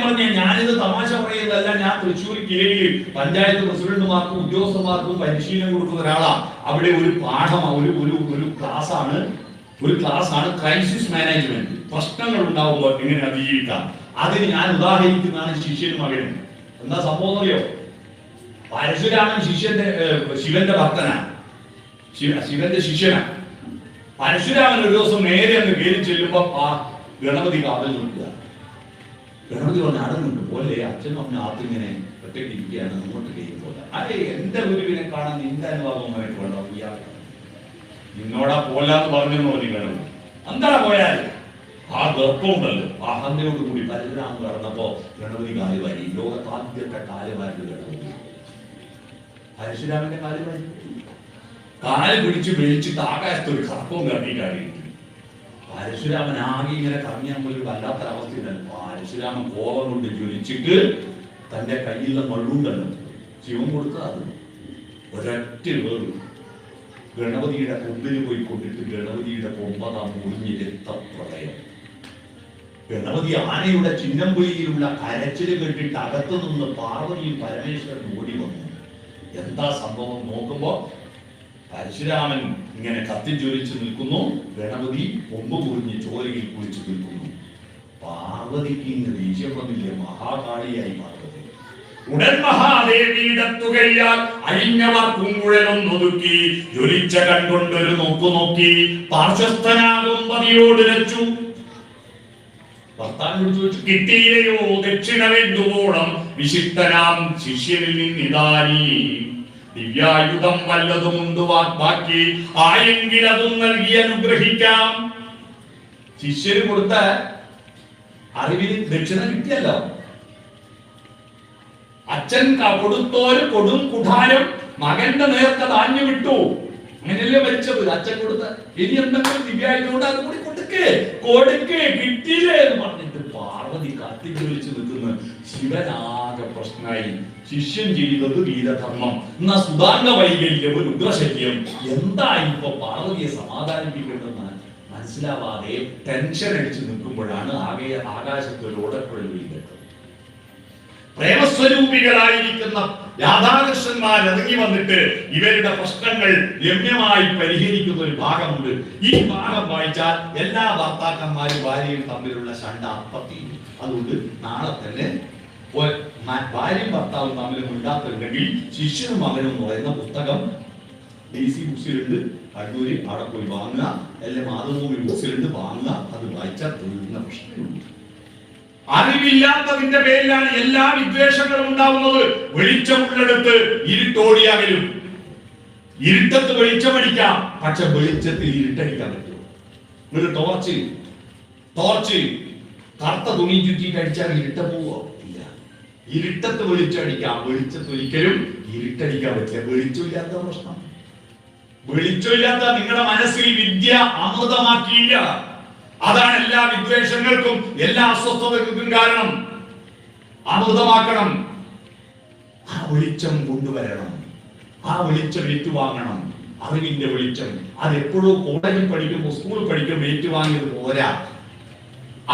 പറഞ്ഞ ഞാനിത് തമാശ പറയുന്നതല്ല. ഞാൻ തൃശ്ശൂർ ജില്ലയിൽ പഞ്ചായത്ത് പ്രസിഡന്റുമാർക്കും ഉദ്യോഗസ്ഥന്മാർക്കും പരിശീലനം കൊടുക്കുന്ന ഒരാളാണ്. അവിടെ ഒരു പാഠമാണ്, ഒരു ക്ലാസ്സാണ് ക്രൈസിസ് മാനേജ്മെന്റ്. പ്രശ്നങ്ങൾ ഉണ്ടാവുമ്പോൾ എങ്ങനെ അതിജീവിക്കാം. അതിന് ഞാൻ ഉദാഹരിക്കുന്നതാണ് ശിഷ്യനും മകനും. എന്താ സംഭവം അറിയോ? പരശുരാമൻ ശിവന്റെ ഭക്തനാണ്, ശിവന്റെ ശിഷ്യനാണ്. പരശുരാമൻ ഒരു ദിവസം നേരെ അങ്ങ് കയറി ചെല്ലുമ്പോ ആ ഗണപതി കാവൽ നിൽക്കുക. ഗണപതി പറഞ്ഞ അടങ്ങുണ്ട് പോലെ അച്ഛനും അമ്മ ആദ്യം ഇങ്ങനെ ഒറ്റയ്ക്ക് ഇരിക്കുകയാണ്. അങ്ങോട്ട് കഴിയുമ്പോൾ അതെ എന്റെ ഗുരുവിനെ കാണാൻ നിന്റെ അനുവാദമായിട്ട് വേണ്ടോ? നിന്നോടാ പോലാന്ന് പറഞ്ഞു പറഞ്ഞു ഗണപതി. എന്താ പോയാൽ ആ ഗർഭമുണ്ടല്ലോ അഹന്തയോട് കൂടി പരശുരാമൻ കടന്നപ്പോ ഗണപതി കാലുവാരി. ലോകത്ത് ആദ്യത്തെ കാലുവാരി ഗണപതി. പരശുരാമന്റെ കാലുവാരി കാല് പിടിച്ച് വലിച്ചിട്ട് ആകാശത്ത് ഒരു സർപ്പവും കറങ്ങിയിട്ടായിരിക്കും. പരശുരാമൻ ആകെ ഇങ്ങനെ കറങ്ങിയാൽ ഒരു വല്ലാത്തൊരവസ്ഥയുണ്ടല്ലോ. പരശുരാമൻ കോപം കൊണ്ട് ജ്വലിച്ചിട്ട് തന്റെ കയ്യിലുള്ള മണ്ണുണ്ടല്ലോ ശിവൻ കൊടുത്തത് ഒരൊറ്റ വേറ് ഗണപതിയുടെ കൊമ്പിന് പോയി കൊണ്ടിട്ട് ഗണപതിയുടെ കൊമ്പതാ മുറിഞ്ഞ് രക്തപ്രളയം. ഗണപതി ആനയുടെ ചിന്നംപുലിയിലുള്ള കരച്ചില് കേട്ടിട്ട് അകത്തു നിന്ന് പാർവതിയും പരമേശ്വരൻ ഓടി വന്നു. എന്താ സംഭവം നോക്കുമ്പോ പരശുരാമൻ ഇങ്ങനെ കത്തിജ്വലിച്ച് നിൽക്കുന്നു. ഗണപതി കൊമ്പ് മുറിഞ്ഞ് ചോരയിൽ കുളിച്ചു നിൽക്കുന്നു. പാർവതിക്ക് ഇന്ന് ദേഷ്യം വന്നില്ലേ? മഹാകാളിയായി പാർവതി. ഉടൻ മഹാദേവിയുടെ തുകയാൽ അഴിഞ്ഞവർ പൂങ്കുഴലൊന്നൊതുക്കി ജ്വലിച്ച കൺകൊണ്ടൊരു നോക്കി പാർശ്വസ്ഥനാകും പതിയോട് രച്ചു. ഭർത്താവിനോട് ചോദിച്ചു, കിട്ടിയില്ലയോ ദക്ഷിണ വേണ്ടുവോളം വിശിഷ്ടനാം ശിഷ്യനിൽ നിന്നിതാനി ദിവ്യായുധം വല്ലതുമുണ്ട് ബാക്കി ആയെങ്കിൽ അതും നൽകി അനുഗ്രഹിക്കാം. ശിഷ്യന് കൊടുത്ത അറിവിന് ദക്ഷിണ കിട്ടിയല്ലോ. അച്ഛൻ കൊടുത്തോര് കൊടും കുഠാരം മകന്റെ നേർക്ക് താഞ്ഞു വിട്ടു. അങ്ങനെയല്ലേ മരിച്ചത് അച്ഛൻ കൊടുത്ത. ഇനി എന്തെങ്കിലും ദിവ്യായുധം അത് കൂടി കൊടുക്കേ കിട്ടിയില്ലേ എന്ന് പറഞ്ഞിട്ട് പാർവതി കത്തിക്ക് വിളിച്ചു നിൽക്കുന്ന ശിവനാകെ പ്രശ്നമായി. ശിഷ്യൻ ചെയ്തത് വീരധർമ്മം, എന്നാ സുധാംഗ വൈകല്യം, ഒരു ഉഗ്രശല്യം. എന്താ ഇപ്പൊ പാർവതിയെ സമാധാനിപ്പിക്കേണ്ടെന്ന് മനസ്സിലാവാതെ ടെൻഷൻ അടിച്ചു നിൽക്കുമ്പോഴാണ് ആകാശത്ത് ഒരു ഓടക്കുഴൽ വീഴുന്നത്. പ്രേമസ്വരൂപികളായിരിക്കുന്ന രാധാകൃഷ്ണന്മാർ ഇറങ്ങി വന്നിട്ട് ഇവരുടെ പ്രശ്നങ്ങൾ രമ്യമായി പരിഹരിക്കുന്ന ഒരു ഭാഗമുണ്ട്. ഈ ഭാഗം വായിച്ചാൽ എല്ലാ ഭർത്താക്കന്മാരും ഭാര്യയും തമ്മിലുള്ള ശണ്ട അപ്പത്തിയും. അതുകൊണ്ട് നാളെ തന്നെ ഭാര്യയും ഭർത്താവും തമ്മിൽ ഉണ്ടാക്കുന്നുണ്ടെങ്കിൽ ശിഷ്യനും മകനും എന്ന് പറയുന്ന പുസ്തകം DC ബുക്സിലുണ്ട്. കണ്ണൂര് അവിടെ പോയി വാങ്ങുക, അല്ലെങ്കിൽ മാതൃഭൂമി ബുക്സിലുണ്ട്, വാങ്ങുക. അത് വായിച്ചാൽ തീർന്ന പ്രശ്നമുണ്ട്. അറിവില്ലാത്തതിന്റെ പേരിലാണ് എല്ലാ വിദ്വേഷങ്ങളും ഉണ്ടാവുന്നത്. വെളിച്ചമുള്ളിടത്ത് ഇരുട്ടോടിയാകലും. ഇരുട്ടത്ത് വെളിച്ചമടിക്കാം, പക്ഷെ വെളിച്ചത്തിൽ ഇരുട്ടടിക്കാൻ പറ്റുമോ? ഒരു ടോർച്ച് കറുത്ത തുണി ചുറ്റിയിട്ട് അടിച്ചാൽ ഇരുട്ട പോവോ? ഇല്ല. ഇരുട്ടത്ത് വെളിച്ചടിക്കാം, വെളിച്ചത്ത് ഒരിക്കലും ഇരുട്ടടിക്കാൻ പറ്റില്ല. വെളിച്ചമില്ലാത്ത പ്രശ്നം. വെളിച്ചമില്ലാത്ത നിങ്ങളുടെ മനസ്സിൽ വിദ്യ അമൃതമാക്കിയില്ല. അതാണ് എല്ലാ വിദ്വേഷങ്ങൾക്കും എല്ലാ അസ്വസ്ഥതകൾക്കും കാരണം. അമൃതമാക്കണം. ആ വെളിച്ചം കൊണ്ടുവരണം. ആ വെളിച്ചം ഏറ്റുവാങ്ങണം. അറിവിന്റെ വെളിച്ചം അതെപ്പോഴും കോളേജിൽ പഠിക്കുമ്പോൾ സ്കൂളിൽ പഠിക്കുമ്പോൾ ഏറ്റുവാങ്ങിയത് പോരാ.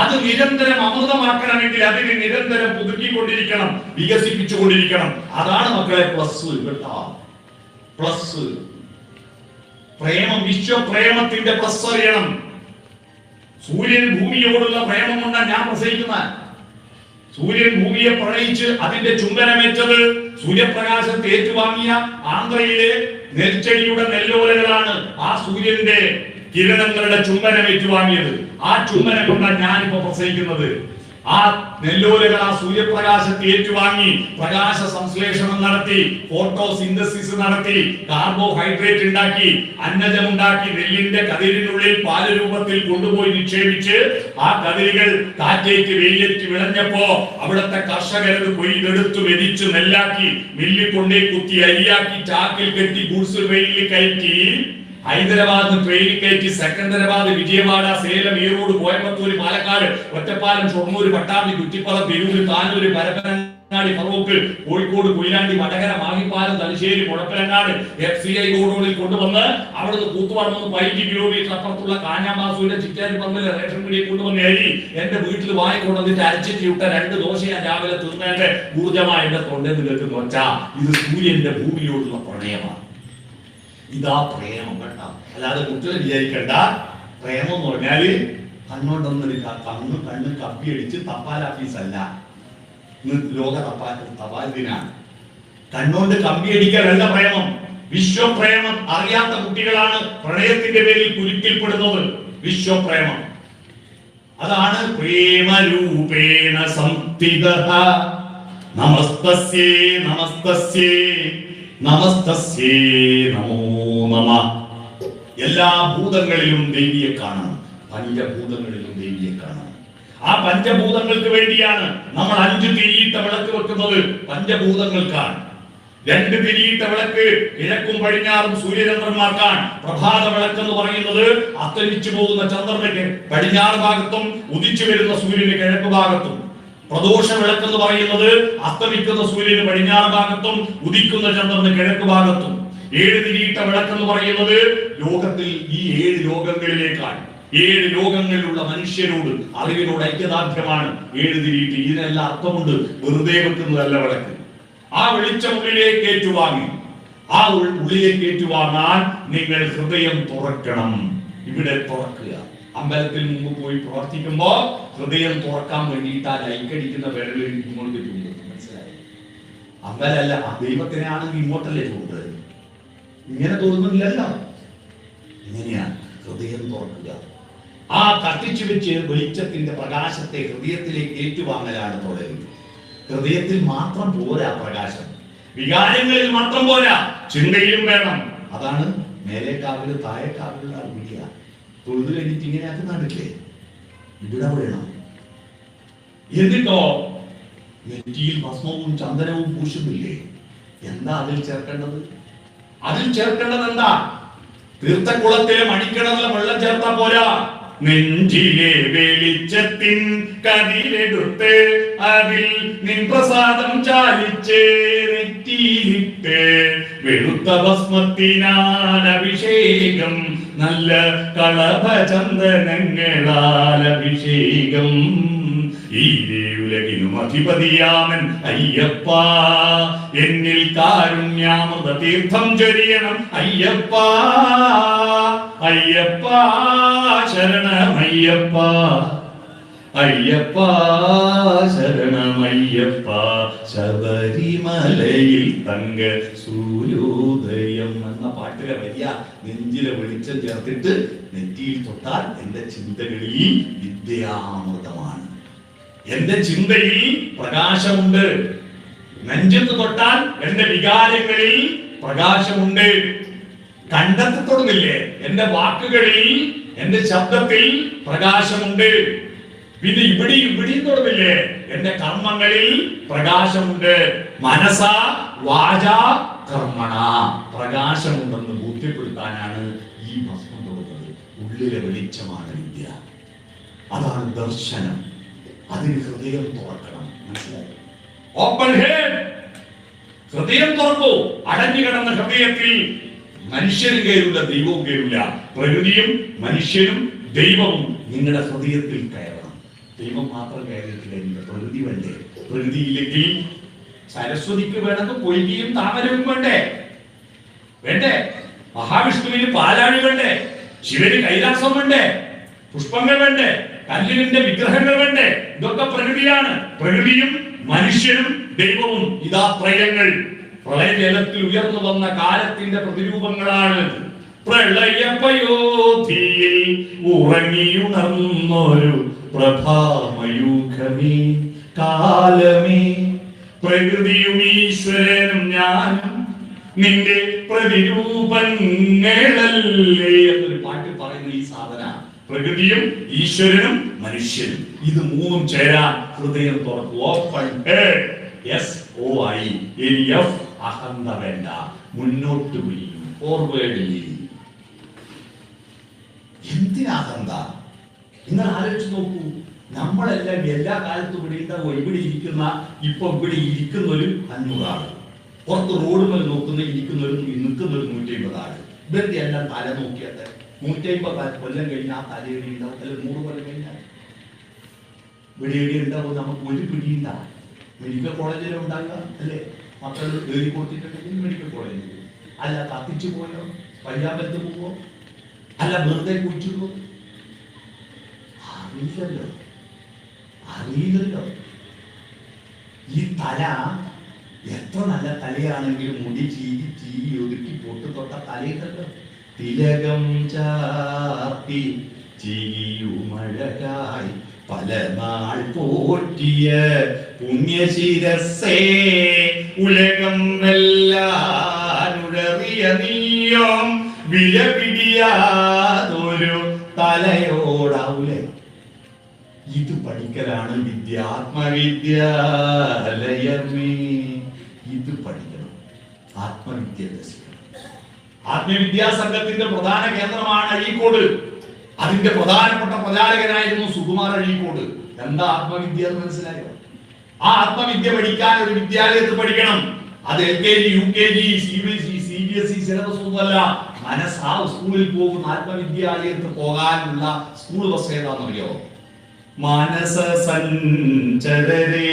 അത് നിരന്തരം അമൃതമാക്കണമെങ്കിൽ അതിനെ നിരന്തരം പുതുക്കിക്കൊണ്ടിരിക്കണം, വികസിപ്പിച്ചുകൊണ്ടിരിക്കണം. അതാണ് മക്കളെ പ്ലസ്. പ്ലസ് പ്രേമം, വിശ്വപ്രേമത്തിന്റെ പ്ലസ് അറിയണം. സൂര്യൻ ഭൂമിയോടുള്ള പ്രേമം കൊണ്ടാണ് ഞാൻ പ്രസവിക്കുന്ന. സൂര്യൻ ഭൂമിയെ പ്രണയിച്ച് അതിന്റെ ചുംബനമേറ്റത് സൂര്യപ്രകാശത്തെ ഏറ്റുവാങ്ങിയ ആന്ധ്രയിലെ നെൽച്ചെടിയുടെ നെല്ലോലകളാണ് ആ സൂര്യന്റെ കിരണങ്ങളുടെ ചുംബനം ഏറ്റുവാങ്ങിയത്. ആ ചുംബനം കൊണ്ടാണ് ഞാനിപ്പോ പ്രസവിക്കുന്നത്. ആ നെല്ലോലകൾ ആ സൂര്യപ്രകാശത്തെ ഏറ്റുവാങ്ങി പ്രകാശ സംശ്ലേഷണം നടത്തി, ഫോട്ടോസിന്തസിസ് നടത്തി, കാർബോഹൈഡ്രേറ്റ് ഉണ്ടാക്കി, അന്നജം ഉണ്ടാക്കി, നെല്ലിന്റെ കതിരിനുള്ളിൽ പാല് രൂപത്തിൽ കൊണ്ടുപോയി നിക്ഷേപിച്ച് ആ കതിരുകൾ കാറ്റേറ്റ് വെയിലേറ്റ് വിളഞ്ഞപ്പോ അവിടുത്തെ കർഷകരത് കൊയ്തെടുത്തു മെതിച്ചു നെല്ലാക്കി മില്ലിൽ കൊണ്ടേ കുത്തി അരിയാക്കി ചാക്കിൽ കെട്ടി ഗുഡ്സ് ട്രെയിനിൽ കയറ്റി ഹൈദരാബാദ് ട്രെയിനിൽ കയറ്റി സെക്കന്ദരാബാദ്, വിജയവാഡ, സേലം, ഈറോഡ്, കോയമ്പത്തൂർ, പാലക്കാട്, ഒറ്റപ്പാലം, ഷൊർണൂർ, പട്ടാമ്പി, കുറ്റിപ്പുറം, തിരൂര്, താനൂര്, പരപ്പനങ്ങാടി, ഫറൂഖ്, കോഴിക്കോട്, കൊയിലാണ്ടി, വടകര, മാഹിപ്പാലം, തലശ്ശേരി, മുഴപ്പിലങ്ങാട് FCI റോഡുകളിൽ കൊണ്ടുവന്ന് അവിടുന്ന് കൂത്തുപറമ്പ് 15 കിലോമീറ്റർ അപ്പുറത്തുള്ള കാഞ്ഞാമാസൂരിലെ ചിറ്റാരിപ്പറമ്പിലെ റേഷൻ പിടിയെ കൊണ്ടുവന്ന് എഴുതി എന്റെ വീട്ടിൽ വാങ്ങിക്കൊണ്ടുവന്നിട്ട് അരച്ചിട്ട് വിട്ട 2 ദോശ ഞാൻ രാവിലെ തിന്നേന്റെ ഊർജമായി എന്റെ തൊണ്ടയിൽ കേൾക്കുന്ന ഒച്ച. ഇത് സൂര്യന്റെ ഭൂമിയോടുള്ള പ്രണയമാണ്. ഇതാ പ്രേമം കേട്ടോ. അല്ലാതെ കുട്ടികൾ വിചാരിക്കണ്ട പ്രേമം എന്ന് പറഞ്ഞാല് കണ്ണോണ്ടൊന്നൊരു കണ്ണ് കപ്പിയടിച്ച് തപാൽ ഓഫീസല്ല. ലോക തപാൽ ദിനാണ്. കണ്ണോണ്ട് കമ്പിയടിക്കാനല്ല പ്രേമം. വിശ്വപ്രേമം അറിയാത്ത കുട്ടികളാണ് പ്രണയത്തിന്റെ പേരിൽ കുരുക്കിൽപ്പെടുന്നത്. വിശ്വപ്രേമം അതാണ് പ്രേമരൂപേണ സംസ്ഥിതഃ നമസ്തസ്യേ നമസ്തസ്യേ നമസ്തസ്യേ നമോ നമഃ. എല്ലാ ഭൂതങ്ങളിലും ദേവിയെ കാണണം. പഞ്ചഭൂതങ്ങളിലും ദേവിയെ കാണണം. ആ പഞ്ചഭൂതങ്ങൾക്ക് വേണ്ടിയാണ് നമ്മൾ 5 തിരിയിട്ട വിളക്ക് വെക്കുന്നത്. പഞ്ചഭൂതങ്ങൾക്കാണ്. 2 തിരിയിട്ട വിളക്ക് കിഴക്കും പടിഞ്ഞാറും സൂര്യചന്ദ്രന്മാർക്കാണ്. പ്രഭാത വിളക്ക് എന്ന് പറയുന്നത് അസ്തമിച്ചു പോകുന്ന ചന്ദ്രന് പടിഞ്ഞാറ് ഭാഗത്തും ഉദിച്ചു വരുന്ന സൂര്യന് കിഴക്ക് ഭാഗത്തും. പ്രദോഷ വിളക്ക് എന്ന് പറയുന്നത് അസ്തമിക്കുന്ന സൂര്യന് പടിഞ്ഞാറ് ഭാഗത്തും ഉദിക്കുന്ന ചന്ദ്രന് കിഴക്ക് ഭാഗത്തും. 7 തിരിയിട്ട വിളക്ക് എന്ന് പറയുന്നത് ലോകത്തിൽ ഈ 7 ലോകങ്ങളിലേക്കാണ്. 7 ലോകങ്ങളിലുള്ള മനുഷ്യരോട് അറിവിനോട് ഐക്യദാർഢ്യമാണ് 7 തിരിയിട്ട്. ഇതിനെല്ലാം അർത്ഥമുണ്ട്. വെറുതെ വെക്കുന്നതല്ല വിളക്ക്. ആ വെളിച്ചം ഉള്ളിലേക്ക് ഏറ്റുവാങ്ങി. ആ ഉള്ളിലേക്ക് ഏറ്റുവാങ്ങാൻ നിങ്ങൾ ഹൃദയം തുറക്കണം. ഇവിടെ തുറക്കുക. അമ്പലത്തിൽ മുമ്പ് പോയി പ്രവർത്തിക്കുമ്പോ ഹൃദയം തുറക്കാൻ വേണ്ടിയിട്ട് ആ ലൈക്കടിക്കുന്ന വിരൽ ഇങ്ങോട്ട് കിട്ടുന്നത് മനസ്സിലായി. അമ്പലല്ല, ആ ദൈവത്തിനാണെങ്കിൽ ഇങ്ങോട്ടല്ലേ തോന്നുന്നത്. ഇങ്ങനെ തോന്നുന്നില്ലല്ലോ. ഇങ്ങനെയാണ് ഹൃദയം തുറക്കുക. ആ കത്തിച്ചു വെച്ച് വെളിച്ചത്തിന്റെ പ്രകാശത്തെ ഹൃദയത്തിലേക്ക് ഏറ്റുവാങ്ങലാണ് തുടരുന്നത്. ഹൃദയത്തിൽ മാത്രം പോരാ പ്രകാശം, വികാരങ്ങളിൽ മാത്രം പോരാ, ചിന്തയിലും വേണം. അതാണ് മേലേക്കാവില് താഴേക്കാവിലുള്ള വിളിയ. തൊഴുത് കഴിഞ്ഞിട്ട് ഇങ്ങനെ ആക്കുന്നില്ലേ, ഇവിടെ വേണം. എന്നിട്ടോ നെറ്റിയിൽ ഭസ്മവും ചന്ദനവും പൂശുന്നില്ലേ, എന്താ അതിൽ ചേർക്കേണ്ടത്? അതിൽ ചേർക്കേണ്ടത് എന്താ? തീർത്ഥക്കുളത്തിലെ മണിക്കിണറിലെ വെള്ളം ചേർത്താ പോരാ. നെഞ്ചിലെ വെളിച്ചത്തിൻ കതിരെടുത്ത് അതിൽ നിൻ പ്രസാദം ചാലിച്ച് നെറ്റിയിലിട്ട് വെളുത്ത ഭസ്മത്തിനാൽ അഭിഷേകം, നല്ല കളഭചന്ദനങ്ങളാൽ അഭിഷേകം. ഈ ഉലകിനും അധിപതിയാമൻ അയ്യപ്പ, എന്നിൽ കാരുണ്യാമൃത തീർത്ഥം ചൊരിയണം അയ്യപ്പ. അയ്യപ്പ ശരണമയ്യപ്പ, അയ്യപ്പ ശരണമയ്യപ്പ. ശബരിമലയിൽ തങ്ക സൂര്യോദയം എന്ന പാട്ടിലെ വരിക നെഞ്ചിലെ വെളിച്ചം ചേർത്തിട്ട് നെറ്റിയിൽ തൊട്ടാൽ എന്റെ ചിന്തകളിൽ വിദ്യാമൃതമാണ്, എന്റെ ചിന്തയിൽ പ്രകാശമുണ്ട്. നെഞ്ചത്ത് തൊട്ടാൽ എന്റെ വികാരങ്ങളിൽ പ്രകാശമുണ്ട്. കണ്ടെത്തി തൊടുന്നില്ലേ, എന്റെ വാക്കുകളിൽ എന്റെ ശബ്ദത്തിൽ പ്രകാശമുണ്ട്. പിന്നെ ഇവിടെയും തൊടുന്നില്ലേ, എന്റെ കർമ്മങ്ങളിൽ പ്രകാശമുണ്ട്. മനസ വാച കർമ്മണ പ്രകാശമുണ്ടെന്ന് ബോധ്യപ്പെടുത്താനാണ് ഈ ഭസ്മം തൊടുന്നത്. ഉള്ളിലെ വെളിച്ചമാണ് വിദ്യ, അതാണ് ദർശനം. അതിന് ഹൃദയം തുറക്കണം. മനസ്സിലായി? ഓപ്പൺ ഹെഡ്, ഹൃദയം തുറക്കൂ. അടഞ്ഞു കിടന്ന ഹൃദയത്തിൽ മനുഷ്യനും കയറില്ല, ദൈവവും കയറില്ല. പ്രകൃതിയും മനുഷ്യനും ദൈവവും നിങ്ങളുടെ ഹൃദയത്തിൽ കയറണം. ദൈവം മാത്രം കയറിയിട്ടില്ല, പ്രകൃതി വേണ്ടേ? പ്രകൃതി ഇല്ലെങ്കിൽ സരസ്വതിക്ക് വേണമെങ്കിൽ പൊയ്കയും താമരവും വേണ്ടേ? മഹാവിഷ്ണുവിന് പാലാഴി വേണ്ടേ? ശിവന് കൈലാസം വേണ്ടേ? പുഷ്പങ്ങൾ വേണ്ടേ? കല്ലിന്റെ വിഗ്രഹങ്ങൾ വേണ്ടേ? ഇതൊക്കെ പ്രകൃതിയാണ്. പ്രകൃതിയും മനുഷ്യനും ദൈവവും ഇതാ ത്രയങ്ങൾ. പ്രളയജലത്തിൽ ഉയർന്നു വന്ന കാലത്തിന്റെ പ്രതിരൂപങ്ങളാണ്. പ്രളയപയോധിയിൽ ഉറങ്ങിയുണർന്നൊരു പ്രഭാമയൂഖമേ കാലമേ. പ്രകൃതിയും ഈശ്വരനും ഞാനും നിന്റെ പ്രതിരൂപങ്ങളല്ലേ എന്നൊരു പാട്ടിൽ പറയുന്ന ഈ സാധന. പ്രകൃതിയും ഈശ്വരനും മനുഷ്യനും, ഇത് മൂന്നും ചേരാൻ ഹൃദയം തുറക്കും. Open head, SOI. അഹന്ത വേണ്ട, മുന്നോട്ട് വിളിയും, ഫോർവേഡ്. എന്തിനഹന്ത? നിങ്ങൾ ആലോചിച്ച് നോക്കൂ. നമ്മളെല്ലാം എല്ലാ കാലത്തും ഇവിടെ ഇവിടെ ഇരിക്കുന്ന ഇവിടെ ഇരിക്കുന്നൊരു 500 ആള്, പുറത്ത് റോഡ് മേൽ നിൽക്കുന്നൊരു 150 ആള്. ഇവരുടെ എല്ലാം തല നോക്കിയാൽ 150 കൊല്ലം കഴിഞ്ഞാൽ ആ തലയുടെ ഉണ്ടാവും, അല്ലെങ്കിൽ 100 കൊല്ലം കഴിഞ്ഞാൽ ഇവിടെ ഉണ്ടാവും. നമുക്ക് ഒരു പിടിയുണ്ടാവും. മെഡിക്കൽ കോളേജിലും ഉണ്ടാകുക അല്ലേ? മക്കൾ എഴുതി കൊടുത്തിട്ടുണ്ടെങ്കിൽ മെഡിക്കൽ കോളേജിൽ, അല്ല കത്തിച്ചു പോയോ, പയ്യാമ്പലത്ത് പോവോ, അല്ല വെറുതെ കുഴിച്ചിട്ടോ, അറിയില്ലല്ലോ. ഈ തല എത്ര നല്ല തലയാണെങ്കിലും മുടി ചീരി ഒതുക്കി പൊട്ട് തൊട്ട തലയിട്ടല്ലോ. തിലകം ചാർത്തി ചിരിയുമഴകായി പല നാൾ പോറ്റിയ പുണ്യശിരസേ, ഉലകം വെല്ലാനുഴറിയ നീയം വില പിടിയാതൊരു തലയോടാവൂലെ. ഇത് പഠിക്കലാണ് വിദ്യ. ആത്മവിദ്യാലയമേ, ഇത് പഠിക്കണം. ആത്മവിദ്യ ആത്മവിദ്യാസംഘത്തിന്റെ പ്രധാന കേന്ദ്രമാണ് അഴീക്കോട്. അതിന്റെ പ്രധാനപ്പെട്ട പ്രചാരകനായിരുന്നു സുകുമാർ അഴീക്കോട്. എന്താ ആത്മവിദ്യ എന്ന് മനസ്സിലായോ? ആ ആത്മവിദ്യ പഠിക്കാൻ ഒരു വിദ്യാലയത്തിൽ പഠിക്കണം. അത് LKG, UKG, CBSE, CBSE syllabus ഒന്നുമല്ല. മനസ്സാ സ്കൂളിൽ പോകുന്ന ആത്മവിദ്യാലയത്തിൽ പോകാനുള്ള സ്കൂൾ ബസ് ഏതാണെന്നറിയോ? മാനസ സഞ്ചരരേ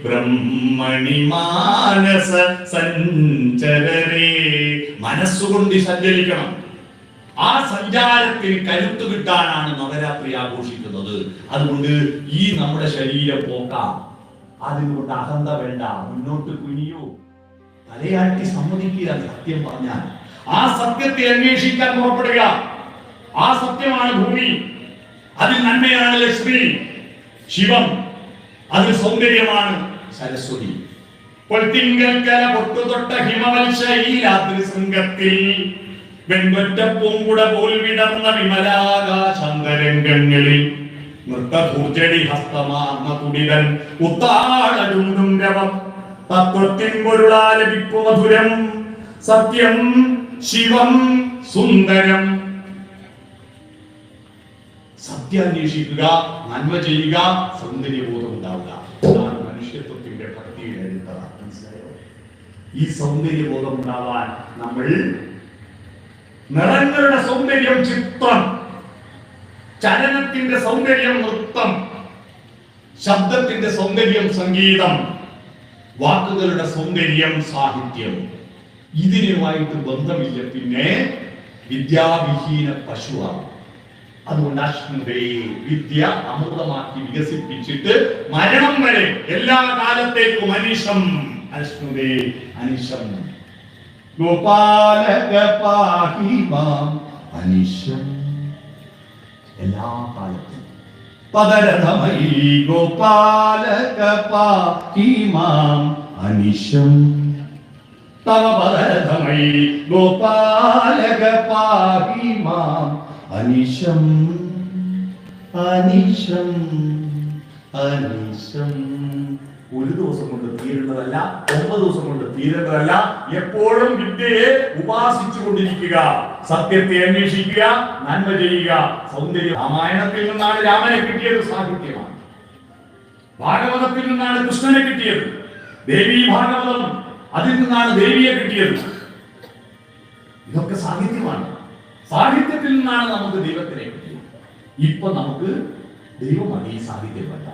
ബ്രഹ്മണി മാനസ സഞ്ചരരേ. മനസ്സുകൊണ്ട് സഞ്ചരിക്കണം. ആ സഞ്ചാരത്തിന് കരുത്ത് കിട്ടാനാണ് നവരാത്രി ആഘോഷിക്കുന്നത്. അതുകൊണ്ട് ഈ നമ്മുടെ ശരീരം പോക്കാം. അതിനുകൊണ്ട് അഹന്ത വേണ്ട, മുന്നോട്ട് കുനിയൂ, തലയാട്ടി സമ്മതിക്കുക. സത്യം പറഞ്ഞാൽ ആ സത്യത്തെ അന്വേഷിക്കാൻ പുറപ്പെടുക. ആ സത്യമാണ് ഭൂമി. അതിൽ നന്മയാണ് ലക്ഷ്മി, ശിവം, അതിൽ സൗന്ദര്യമാണ് സരസ്വതി. പൊൽത്തിങ്കൽക്കല പൊട്ടുതൊട്ട ഹിമവൽശൈലാദ്രി ശൃംഗത്തിൽ വെൺകൊറ്റ പൂങ്കുട പോൽ വിടർന്ന വിമലാകാശാന്തരംഗങ്ങളിൽ നൃത്തഭൂർജടി ഹസ്തമാർന്ന തുടിതൻ ഉത്താളരുണ്ടും രവം തത്വത്തിൻ പൊരുളാലപിപ്പു മധുരം സത്യം ശിവം സുന്ദരം. സത്യം അന്വേഷിക്കുക, നന്മ ചെയ്യുക, സൗന്ദര്യബോധം ഉണ്ടാവുക. അതാണ് മനുഷ്യത്വത്തിന്റെ ഭക്തിയുടെ അടിത്തറ. മനസ്സിലായോ? ഈ സൗന്ദര്യബോധം ഉണ്ടാവാൻ നമ്മൾ നിറങ്ങളുടെ സൗന്ദര്യം ചിത്രം, ചലനത്തിന്റെ സൗന്ദര്യം നൃത്തം, ശബ്ദത്തിന്റെ സൗന്ദര്യം സംഗീതം, വാക്കുകളുടെ സൗന്ദര്യം സാഹിത്യം. ഇതിനുമായിട്ട് ബന്ധമില്ല പിന്നെ വിദ്യാവിഹീന പശുവാണ്. അതുകൊണ്ട് അശ്നുതേ, വിദ്യ അമൃതമാക്കി വികസിപ്പിച്ചിട്ട് മരണം വരെ എല്ലാ കാലത്തേക്കും അനിശം. അശ്നുതേ അനിശം. ഗോപാലക പാഹി മാം അനിശം. എല്ലാ കാലത്തും പദരഥമയി ഗോപാലക പാഹി മാം അനിശം. തവ പദരഥമയി ഗോപാലക പാഹി മാം അനിശം. അനിശം അനിശം. ഒരു ദിവസം കൊണ്ട് തീരേണ്ടതല്ല, 9 ദിവസം കൊണ്ട് തീരേണ്ടതല്ല. എപ്പോഴും വിദ്യയെ ഉപാസിച്ചു കൊണ്ടിരിക്കുക, സത്യത്തെ അന്വേഷിക്കുക, നന്മ ചെയ്യുക, സൗന്ദര്യം. രാമായണത്തിൽ നിന്നാണ് രാമനെ കിട്ടിയത്, സാഹിത്യമാണ്. ഭാഗവതത്തിൽ നിന്നാണ് കൃഷ്ണനെ കിട്ടിയത്, ദേവി ഭാഗവതം, അതിൽ നിന്നാണ് ദേവിയെ കിട്ടിയത്. ഇതൊക്കെ സാഹിത്യമാണ്. സാഹിത്യത്തിൽ നിന്നാണ് നമുക്ക് ദൈവത്തിനെ കിട്ടിയത്. ഇപ്പൊ നമുക്ക് ദൈവമാണ് ഈ സാഹിത്യം വേണ്ട,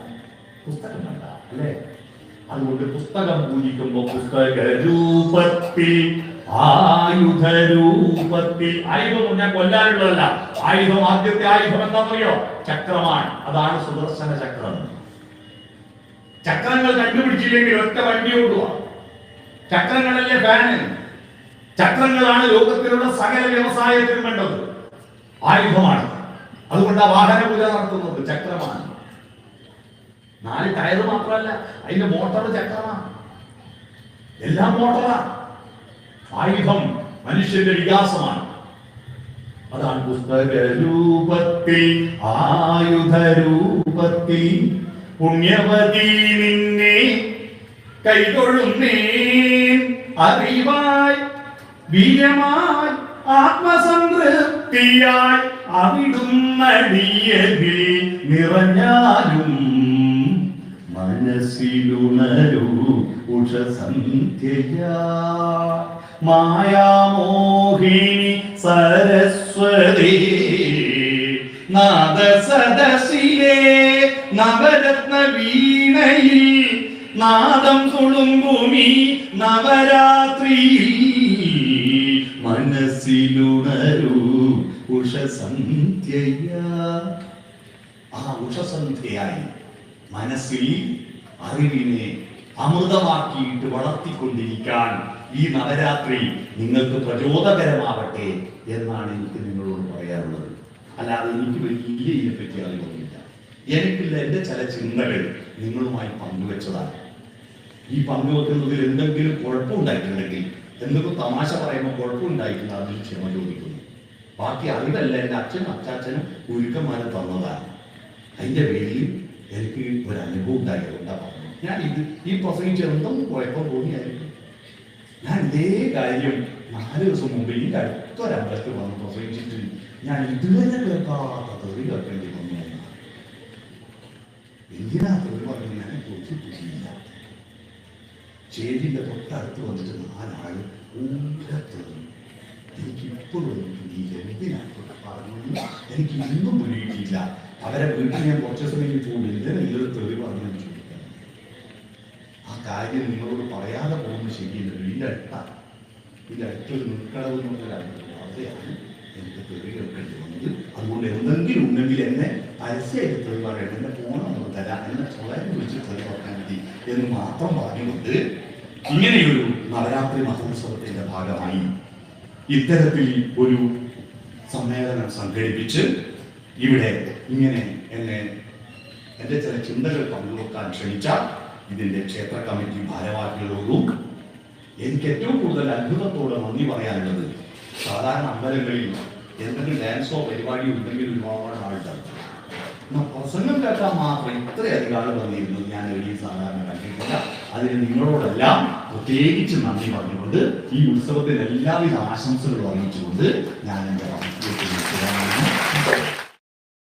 പുസ്തകം വേണ്ട, അല്ലേ? അതുകൊണ്ട് പുസ്തകം പൂജിക്കുമ്പോ പുസ്തക രൂപത്തിൽ, ആയുധ രൂപത്തിൽ. ആയുധം ഞാൻ കൊല്ലാനുള്ളതല്ല. ആയുധം, ആദ്യത്തെ ആയുധം എന്താണെന്നറിയോ? ചക്രമാണ്. അതാണ് സുദർശന ചക്രം. ചക്രങ്ങൾ കണ്ടുപിടിച്ചില്ലെങ്കിൽ ഒറ്റ വണ്ടി ഓടുക. ചക്രങ്ങളല്ലേ ഫാന്. ചക്രങ്ങളാണ് ലോകത്തിലുള്ള സകല വ്യവസായത്തിനും വേണ്ടത്. ആയുധമാണ്. അതുകൊണ്ട് ആ വാഹന പൂജ നടത്തുന്നത് ചക്രമാണ്. 4 ടയർ മാത്രമല്ല, അതിന്റെ മോട്ടോർ ചക്രമാണ്. എല്ലാം മോട്ടോറാണ്. ആയുധം മനുഷ്യന്റെ വികാസമാണ്. അതാണ് പുസ്തക രൂപത്തിൽ, ആയുധ രൂപത്തിൽ പുണ്യവതി നിന്നെ കൈതൊഴുന്നേ. അറിവായി വീര്യമായി ആത്മസംതൃപ്തിയായി അവിടുന്നടിയതിൽ നിറഞ്ഞാലും മനസ്സിലുണരൂ ഉഷസന്ധ്യയാ. മായാമോഹിനി സരസ്വതി നാദസദസിലെ നവരത്ന വീണയിൽ നാദം തുളുമ്പുമി നവരാത്രിയിൽ മനസ്സിലുണരൂ ഉഷസന്ധ്യയാ. ആ ഉഷസന്ധ്യയായി മനസ്സിൽ അറിവിനെ അമൃതമാക്കിയിട്ട് വളർത്തിക്കൊണ്ടിരിക്കാൻ ഈ നവരാത്രി നിങ്ങൾക്ക് പ്രചോദകരമാവട്ടെ എന്നാണ് എനിക്ക് നിങ്ങളോട് പറയാറുള്ളത്. അല്ലാതെ എനിക്ക് വലിയ ഇതിനെപ്പറ്റി അറിവൊന്നുമില്ല. എനിക്കുള്ള എൻ്റെ ചില ചിന്തകൾ നിങ്ങളുമായി പങ്കുവെച്ചതാണ്. ഈ പങ്കുവെക്കുന്നതിൽ എന്തെങ്കിലും കുഴപ്പമുണ്ടായിട്ടുണ്ടെങ്കിൽ, എന്തെങ്കിലും തമാശ പറയുമ്പോൾ കുഴപ്പമുണ്ടായിട്ടില്ല, അതിന് ക്ഷമ ചോദിക്കുന്നു. ബാക്കി അറിവല്ല എൻ്റെ അച്ഛനും അച്ചാച്ചനും ഗുരുക്കന്മാരെ തന്നതാണ്. അതിൻ്റെ പേരിൽ എനിക്ക് ഒരു അനുഭവം ഉണ്ടായതുകൊണ്ടാണ് പറഞ്ഞത്. ഞാൻ ഈ പ്രസംഗിച്ച് എന്തെങ്കിലും കുഴപ്പം തോന്നിയായിരിക്കും. ഞാൻ ഇതേ കാര്യം 4 ദിവസം മുമ്പ് ഈ അടുത്തൊരമ്പലത്തിൽ വന്ന് പ്രസംഗിച്ചിട്ട് ഞാൻ ഇതുവരെ കേൾക്കാത്ത തെറി കേൾക്കേണ്ടി വന്നു. എന്തിനാ തെറി പറഞ്ഞു ഞാൻ ചോദിച്ചിട്ടില്ല. ചേരിന്റെ തൊട്ടടുത്ത് വന്നിട്ട് 4 ആള് ഊരത്തെറി. എനിക്ക് ഇപ്പോഴും എന്തിനാണ് പറഞ്ഞു, എനിക്ക് ഇന്നും പുലിയിട്ടില്ല. അവരെ വീട്ടിൽ ഞാൻ കുറച്ച് സമയം പോകും. എന്തിനാ നിങ്ങൾ തെറി പറഞ്ഞു ചോദിക്കാൻ? ആ കാര്യം നിങ്ങളോട് പറയാതെ പോകുന്നത് ശരിയല്ല. ഇതിന്റെ അടുത്തൊരു നിൽക്കടവ് അവിടെയാണ് എനിക്ക് തെറി കേൾക്കേണ്ടി വന്നത്. അതുകൊണ്ട് എന്തെങ്കിലും ഉണ്ടെങ്കിൽ എന്നെ പരസ്യമായിട്ട് തെറി പറയണം, എന്നെ ഫോണം തരാം, എന്നെ സ്വയം വിളിച്ച് തെറി പറയാൻ മതി എന്ന് മാത്രം പറഞ്ഞുകൊണ്ട് ഇങ്ങനെയൊരു നവരാത്രി മഹോത്സവത്തിന്റെ ഭാഗമായി ഇത്തരത്തിൽ ഒരു സമ്മേളനം സംഘടിപ്പിച്ച് ഇവിടെ ഇങ്ങനെ എന്നെ എൻ്റെ ചില ചിന്തകൾ പങ്കുവെക്കാൻ ക്ഷണിച്ച ഇതിൻ്റെ ക്ഷേത്ര കമ്മിറ്റി ഭാരവാഹികളോടും എനിക്ക് ഏറ്റവും കൂടുതൽ അത്ഭുതത്തോടെ നന്ദി പറയാനുള്ളത്, സാധാരണ അമ്പലങ്ങളിൽ എന്തെങ്കിലും ഡാൻസോ പരിപാടിയോ ഉണ്ടെങ്കിൽ ഒരുപാട് ആളുണ്ടാവും. പ്രസംഗം കേട്ടാൽ മാത്രം ഇത്രയധികം ആൾ വന്നിരുന്നു ഞാൻ എവിടെയും സാധാരണ കണ്ടിട്ടില്ല. അതിന് നിങ്ങളോടെല്ലാം പ്രത്യേകിച്ച് നന്ദി പറഞ്ഞുകൊണ്ട് ഈ ഉത്സവത്തിന് എല്ലാവിധ ആശംസകളും അറിയിച്ചുകൊണ്ട് ഞാൻ എൻ്റെ